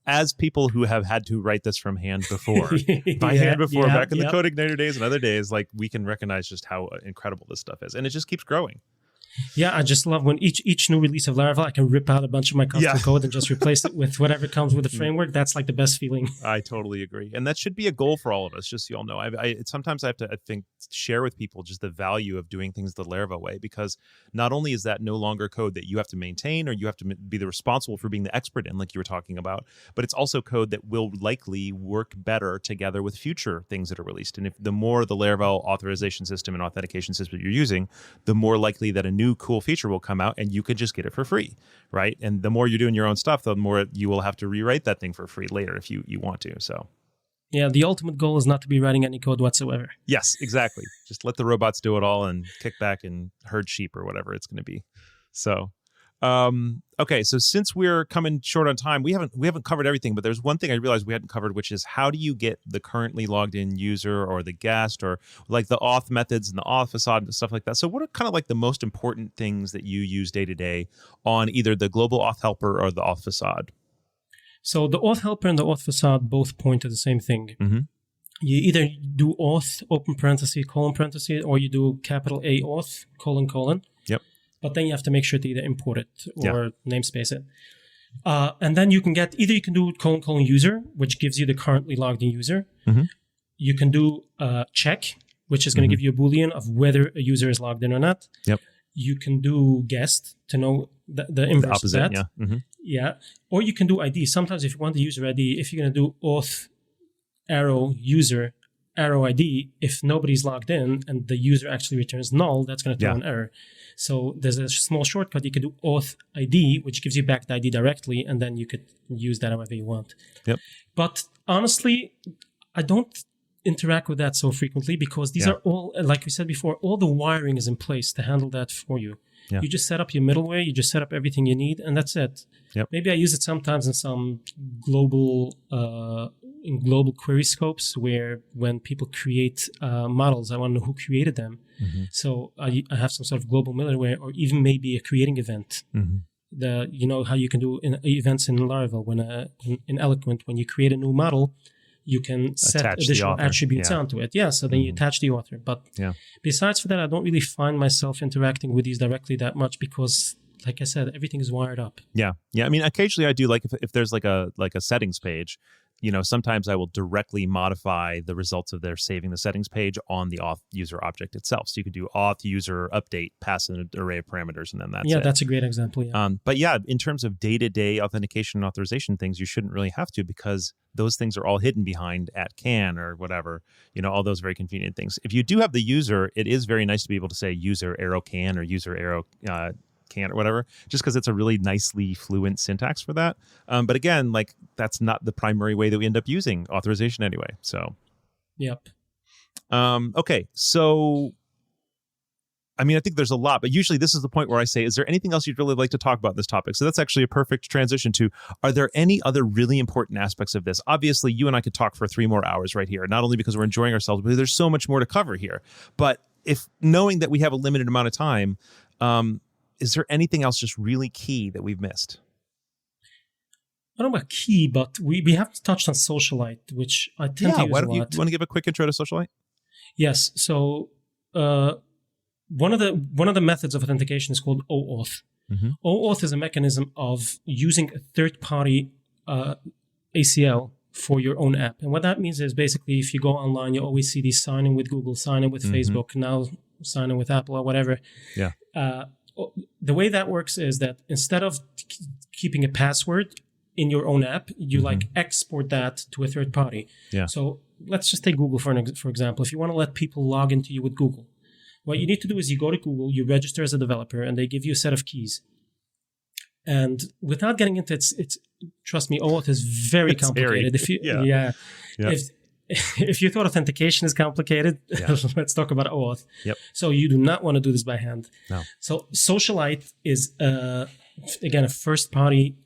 as people who have had to write this from hand before, back in the Code Igniter days and other days, like we can recognize just how incredible this stuff is, and it just keeps growing. Yeah, I just love when each new release of Laravel, I can rip out a bunch of my custom code and just replace it with whatever comes with the framework. That's like the best feeling. I totally agree. And that should be a goal for all of us, just so you all know. Sometimes I have to, I think, share with people just the value of doing things the Laravel way, because not only is that no longer code that you have to maintain or you have to be the responsible for being the expert in, like you were talking about, but it's also code that will likely work better together with future things that are released. And if the more the Laravel authorization system and authentication system you're using, the more likely that a new cool feature will come out and you could just get it for free, right? And the more you're doing your own stuff, the more you will have to rewrite that thing for free later if you want to. So yeah, the ultimate goal is not to be writing any code whatsoever. Yes, exactly. Just let the robots do it all and kick back and herd sheep or whatever it's going to be. So okay, so since we're coming short on time, we haven't covered everything, but there's one thing I realized we hadn't covered, which is how do you get the currently logged in user or the guest or like the auth methods and the auth facade and stuff like that. So what are kind of like the most important things that you use day to day on either the global auth helper or the auth facade? So the auth helper and the auth facade both point to the same thing. You either do auth, open parenthesis, colon parenthesis, or you do capital A auth, colon. Yep. But then you have to make sure to either import it or namespace it. And then you can do colon user, which gives you the currently logged in user. You can do check, which is going to give you a Boolean of whether a user is logged in or not. Yep. you can do guest to know the inverse opposite, of that. yeah. Mm-hmm. Yeah. Or you can do ID. Sometimes if you want the user ID, if you're going to do auth arrow user arrow ID, if nobody's logged in and the user actually returns null, that's going to throw an error. So there's a small shortcut. You could do auth ID, which gives you back the ID directly, and then you could use that however you want. Yep. But honestly, I don't interact with that so frequently because these are all, like we said before, all the wiring is in place to handle that for you. Yeah. You just set up your middleware, you just set up everything you need, and that's it. Yep. Maybe I use it sometimes in some global query scopes where when people create models, I want to know who created them. Mm-hmm. So I have some sort of global middleware, or even maybe a creating event. Mm-hmm. You know how you can do events in Laravel in Eloquent, when you create a new model, you can set additional attributes onto it. Yeah, so then you attach the author. But besides for that, I don't really find myself interacting with these directly that much because, like I said, everything is wired up. Yeah. I mean, occasionally I do, like if there's like a settings page, you know, sometimes I will directly modify the results of their saving the settings page on the auth user object itself. So you could do auth user update, pass an array of parameters, and then that's it. Yeah, that's a great example. Yeah. But yeah, in terms of day-to-day authentication and authorization things, you shouldn't really have to, because those things are all hidden behind @can or whatever, you know, all those very convenient things. If you do have the user, it is very nice to be able to say user arrow can or user arrow can or whatever, just because it's a really nicely fluent syntax for that. But again, like, that's not the primary way that we end up using authorization anyway. So, yep. Okay. So, I mean, I think there's a lot, but usually this is the point where I say, is there anything else you'd really like to talk about in this topic? So that's actually a perfect transition to, are there any other really important aspects of this? Obviously, you and I could talk for 3 more hours right here, not only because we're enjoying ourselves, but there's so much more to cover here. But if knowing that we have a limited amount of time, is there anything else just really key that we've missed? I don't know about key, but we haven't touched on Socialite, which I tend to use a lot. You want to give a quick intro to Socialite? Yes. So one of the methods of authentication is called OAuth. Mm-hmm. OAuth is a mechanism of using a third-party ACL for your own app. And what that means is basically if you go online, you always see these sign in with Google, sign in with Facebook, now sign in with Apple or whatever. Yeah. The way that works is that instead of keeping a password in your own app, you like export that to a third party. Yeah. So let's just take Google for example. If you want to let people log into you with Google, what you need to do is you go to Google, you register as a developer, and they give you a set of keys. And without getting into it, it's trust me, OAuth is very complicated. If you thought authentication is complicated, let's talk about OAuth. Yep. So you do not want to do this by hand. No. So Socialite is, again, a first-party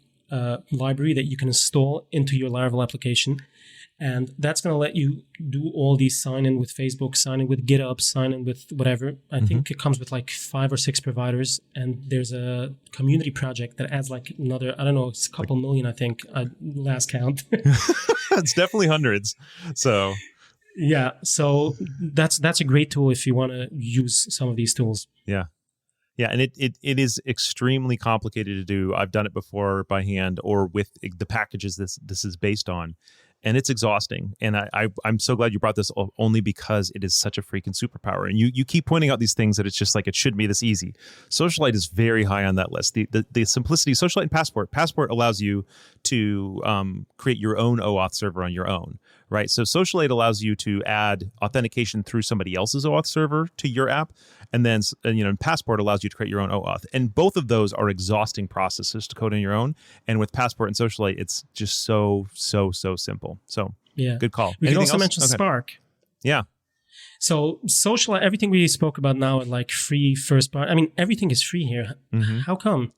library that you can install into your Laravel application. And that's going to let you do all these sign-in with Facebook, sign-in with GitHub, sign-in with whatever. I think it comes with like 5 or 6 providers. And there's a community project that adds like another, I don't know, it's a couple million, I think, last count. It's definitely hundreds. So yeah, so that's a great tool if you want to use some of these tools. Yeah. Yeah, and it is extremely complicated to do. I've done it before by hand or with the packages this is based on. And it's exhausting. And I'm so glad you brought this up, only because it is such a freaking superpower. And you keep pointing out these things that it's just like, it shouldn't be this easy. Socialite is very high on that list. The simplicity, Socialite and Passport. Passport allows you to create your own OAuth server on your own, right? So Socialite allows you to add authentication through somebody else's OAuth server to your app. And then, Passport allows you to create your own OAuth. And both of those are exhausting processes to code on your own. And with Passport and Socialite, it's just so simple. So, yeah, good call. We can also mention Spark. Yeah. So Socialite, everything we spoke about now are like free first part. I mean, everything is free here. How come?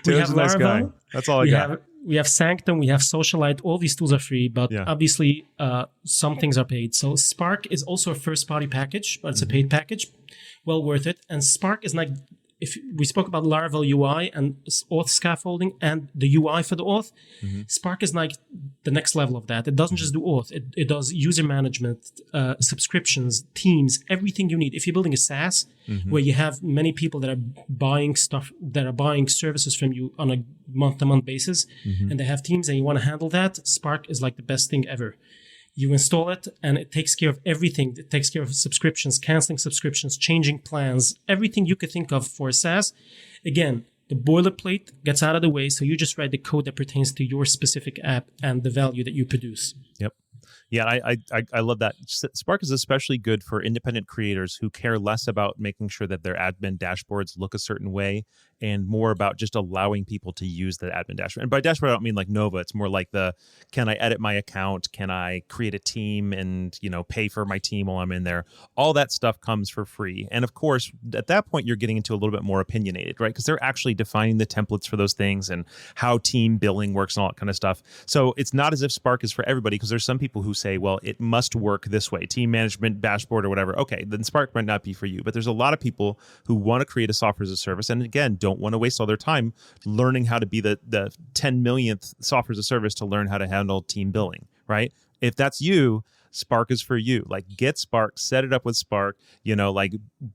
We have Laravel. Nice guy. That's all I got. We have Sanctum, we have Socialite. All these tools are free, but obviously some things are paid. So Spark is also a first-party package, but it's a paid package. Well worth it. And Spark is like, if we spoke about Laravel UI and Auth scaffolding and the UI for the Auth, Spark is like the next level of that. It doesn't just do Auth. It does user management, subscriptions, teams, everything you need. If you're building a SaaS where you have many people that are buying stuff, that are buying services from you on a month-to-month basis, and they have teams and you want to handle that, Spark is like the best thing ever. You install it, and it takes care of everything. It takes care of subscriptions, canceling subscriptions, changing plans, everything you could think of for SaaS. Again, the boilerplate gets out of the way, so you just write the code that pertains to your specific app and the value that you produce. Yep. Yeah, I love that. Spark is especially good for independent creators who care less about making sure that their admin dashboards look a certain way and more about just allowing people to use the admin dashboard. And by dashboard, I don't mean like Nova. It's more like can I edit my account? Can I create a team and, pay for my team while I'm in there? All that stuff comes for free. And of course, at that point, you're getting into a little bit more opinionated, right? Because they're actually defining the templates for those things and how team billing works and all that kind of stuff. So it's not as if Spark is for everybody, because there's some people who say, well, it must work this way, team management, dashboard, or whatever. Okay, then Spark might not be for you. But there's a lot of people who want to create a software as a service, and again, don't want to waste all their time learning how to be the 10 millionth software as a service to learn how to handle team billing, right? If that's you, Spark is for you. Like, get Spark, set it up with Spark,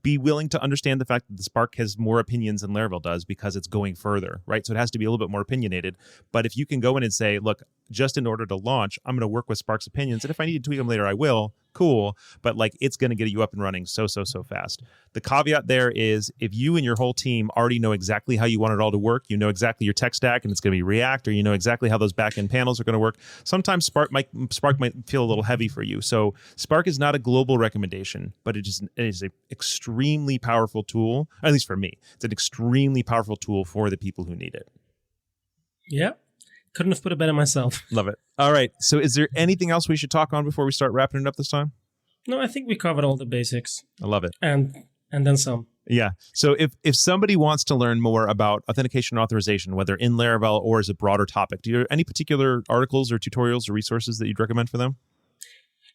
be willing to understand the fact that the Spark has more opinions than Laravel does because it's going further, right? So it has to be a little bit more opinionated. But if you can go in and say, look, just in order to launch, I'm going to work with Spark's opinions. And if I need to tweak them later, I will. Cool. But it's going to get you up and running so fast. The caveat there is if you and your whole team already know exactly how you want it all to work, you know exactly your tech stack and it's going to be React, or you know exactly how those backend panels are going to work, sometimes Spark might feel a little heavy for you. So Spark is not a global recommendation, but it is an extremely powerful tool, at least for me. It's an extremely powerful tool for the people who need it. Yeah. Couldn't have put it better myself. Love it. All right. So is there anything else we should talk on before we start wrapping it up this time? No, I think we covered all the basics. I love it. And then some. Yeah. So if somebody wants to learn more about authentication and authorization, whether in Laravel or as a broader topic, do you have any particular articles or tutorials or resources that you'd recommend for them?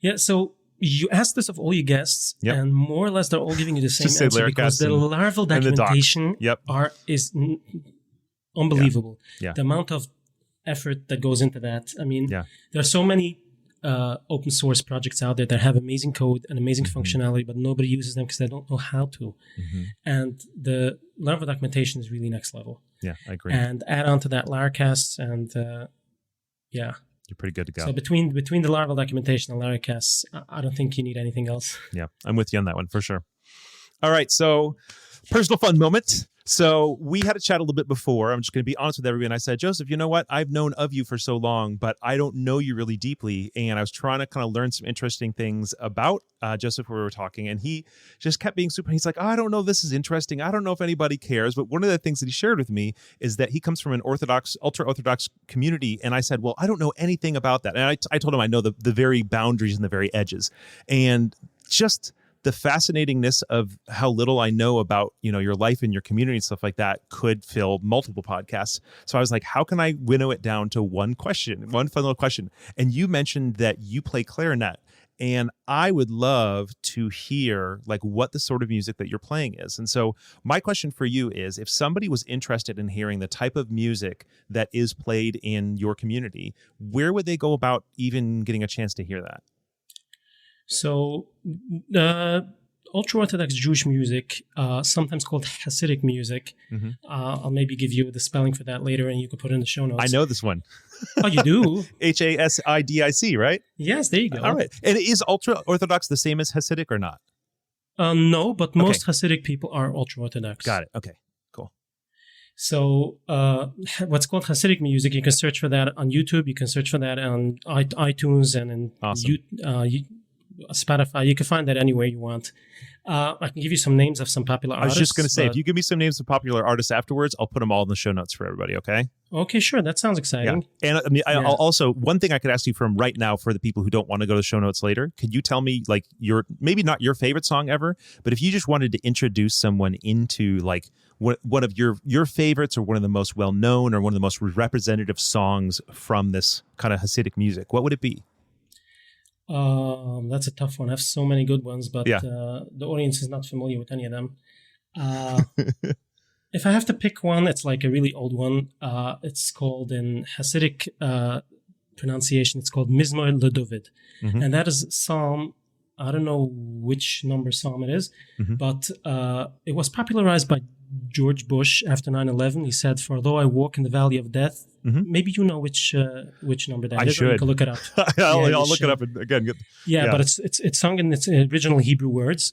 Yeah. So you asked this of all your guests, and more or less they're all giving you the same answer because the Laravel documentation is unbelievable. Yeah. The amount of effort that goes into that. I mean, there are so many open source projects out there that have amazing code and amazing functionality, but nobody uses them because they don't know how to. And the Laravel documentation is really next level. Yeah, I agree. And add on to that Laracasts, and you're pretty good to go. So between the Laravel documentation and Laracasts, I don't think you need anything else. Yeah, I'm with you on that one for sure. All right, so personal fun moment. So we had a chat a little bit before. I'm just going to be honest with everyone. I said, Joseph, you know what? I've known of you for so long, but I don't know you really deeply. And I was trying to kind of learn some interesting things about Joseph when we were talking. And he just kept being he's like, I don't know, this is interesting. I don't know if anybody cares. But one of the things that he shared with me is that he comes from an ultra-Orthodox community. And I said, well, I don't know anything about that. And I told him I know the very boundaries and the very edges. And just the fascinatingness of how little I know about, your life and your community and stuff like that could fill multiple podcasts. So I was like, how can I winnow it down to one fun little question? And you mentioned that you play clarinet. And I would love to hear what the sort of music that you're playing is. And so my question for you is, if somebody was interested in hearing the type of music that is played in your community, where would they go about even getting a chance to hear that? So, ultra-Orthodox Jewish music, sometimes called Hasidic music. I'll maybe give you the spelling for that later, and you can put it in the show notes. I know this one. Oh, you do? Hasidic, right? Yes, there you go. All right. And is ultra-Orthodox the same as Hasidic or not? No, but most Hasidic people are ultra-Orthodox. Got it. Okay, cool. So what's called Hasidic music, you can search for that on YouTube. You can search for that on iTunes and in Spotify. You can find that anywhere you want. I can give you some names of some popular artists. I was just going to say, if you give me some names of popular artists afterwards, I'll put them all in the show notes for everybody, okay? Okay, sure. That sounds exciting. Yeah. And I'll also, one thing I could ask you from right now for the people who don't want to go to the show notes later, could you tell me maybe not your favorite song ever, but if you just wanted to introduce someone into one of your favorites or one of the most well-known or one of the most representative songs from this kind of Hasidic music, what would it be? That's a tough one. I have so many good ones, but the audience is not familiar with any of them. If I have to pick one, it's a really old one. It's called, in Hasidic pronunciation, it's called Mizmor LeDavid. And that is Psalm, I don't know which number Psalm it is, but it was popularized by George Bush after 9/11. He said, "For though I walk in the valley of death," maybe you know which number that I is. should. You can look it up. I'll look it up again. But it's sung in its original Hebrew words.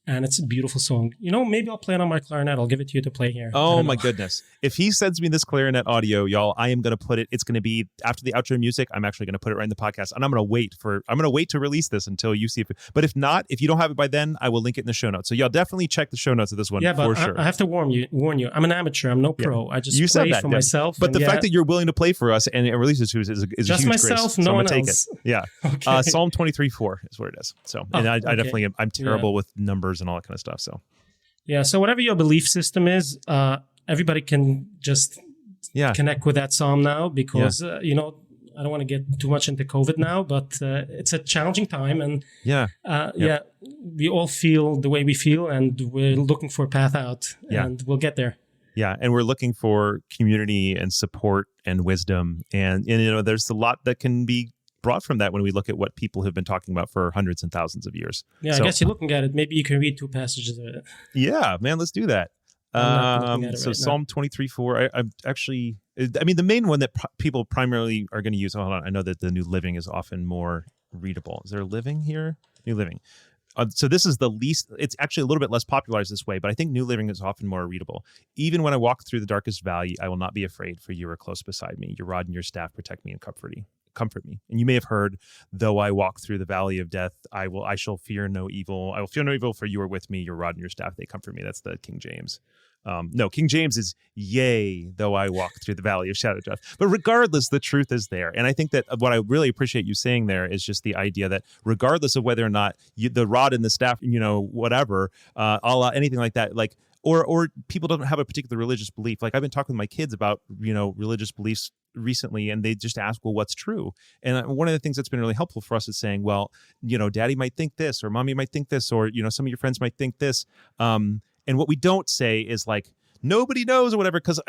And it's a beautiful song. Maybe I'll play it on my clarinet. I'll give it to you to play here. Oh my goodness. If he sends me this clarinet audio, y'all, I am going to put it, it's going to be after the outro music. I'm actually going to put it right in the podcast, and I'm going to wait to release this until you see but if not, if you don't have it by then, I will link it in the show notes. So y'all definitely check the show notes of this one for sure. I have to warn you. I'm an amateur. I'm no pro. I just play for myself. But the fact that you're willing to play for us and release it to us is a just huge myself, grace. no one take else. It. Yeah. Okay. Psalm 23:4 is what it is. So, and I definitely am, I'm terrible with numbers and all that kind of stuff. So. Yeah, so whatever your belief system is, everybody can just connect with that psalm now because, I don't want to get too much into COVID now, but it's a challenging time. And we all feel the way we feel, and we're looking for a path out, and we'll get there. Yeah, and we're looking for community and support and wisdom. And there's a lot that can be brought from that when we look at what people have been talking about for hundreds and thousands of years. Yeah, I guess you're looking at it. Maybe you can read 2 passages of it. Yeah, man, let's do that. So Psalm 23:4, I'm actually, the main one that people primarily are going to use, hold on, I know that the New Living is often more readable. Is there a Living here? New Living. So this is the least, it's actually a little bit less popularized this way, but I think New Living is often more readable. Even when I walk through the darkest valley, I will not be afraid, for you are close beside me. Your rod and your staff protect me and comfort me. And you may have heard, though I walk through the valley of death, I shall fear no evil. I will fear no evil, for you are with me. Your rod and your staff, they comfort me. That's the King James. King James is, yea, though I walk through the valley of shadow of death. But regardless, the truth is there. And I think that what I really appreciate you saying there is just the idea that regardless of whether or not the rod and the staff, whatever, anything like that, like, or people don't have a particular religious belief. Like I've been talking with my kids about, religious beliefs recently, and they just ask, well, what's true? And one of the things that's been really helpful for us is saying, well, daddy might think this, or mommy might think this, or, some of your friends might think this. And what we don't say is like, nobody knows or whatever, because,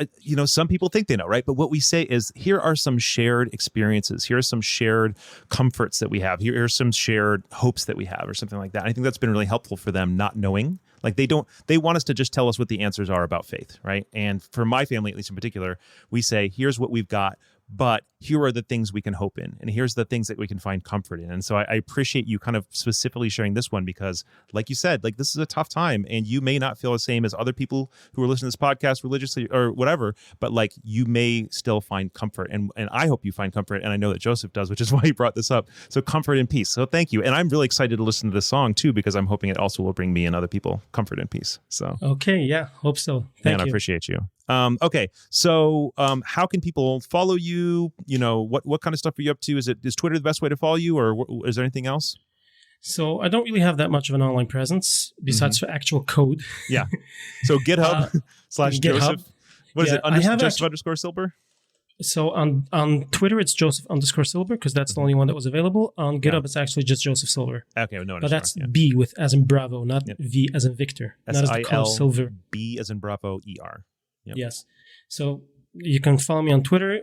some people think they know, right? But what we say is, here are some shared experiences. Here are some shared comforts that we have. Here are some shared hopes that we have, or something like that. And I think that's been really helpful for them not knowing. Like they want us to just tell us what the answers are about faith, right? And for my family, at least in particular, we say, here's what we've got, but here are the things we can hope in, and here's the things that we can find comfort in. And so I appreciate you kind of specifically sharing this one, because like you said, like this is a tough time, and you may not feel the same as other people who are listening to this podcast religiously or whatever, but like you may still find comfort, and I hope you find comfort, and I know that Joseph does, which is why he brought this up. So comfort and peace. So thank you. And I'm really excited to listen to this song too, because I'm hoping it also will bring me and other people comfort and peace. So okay, yeah, hope so. Thank you. I appreciate you. Okay, so how can people follow you? What kind of stuff are you up to? Is Twitter the best way to follow you, or is there anything else? So I don't really have that much of an online presence besides for actual code. Yeah. So GitHub / Joseph. What is it? Joseph _Silber? So on Twitter, it's Joseph_Silber, because that's the only one that was available. On GitHub, it's actually just Joseph Silber. Okay, no, but that's B with as in Bravo, not V as in Victor. Not as the color silver. B as in Bravo, ER. Yep. Yes. So you can follow me on Twitter.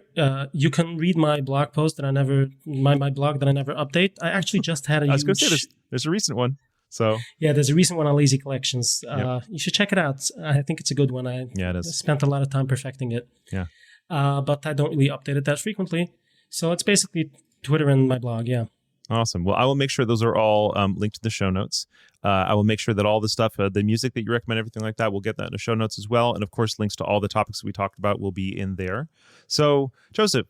You can read my blog post that my blog that I never update. I actually just had I was going to say there's a recent one. So yeah, there's a recent one on lazy collections. You should check it out. I think it's a good one. It is. Spent a lot of time perfecting it. Yeah. But I don't really update it that frequently. So it's basically Twitter and my blog. Yeah. Awesome. Well, I will make sure those are all linked to the show notes. I will make sure that all the stuff, the music that you recommend, everything like that, we'll get that in the show notes as well. And of course, links to all the topics that we talked about will be in there. So, Joseph,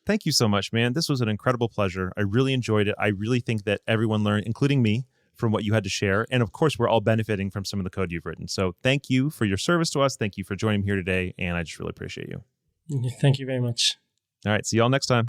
thank you so much, man. This was an incredible pleasure. I really enjoyed it. I really think that everyone learned, including me, from what you had to share. And of course, we're all benefiting from some of the code you've written. So thank you for your service to us. Thank you for joining me here today. And I just really appreciate you. Thank you very much. All right. See y'all next time.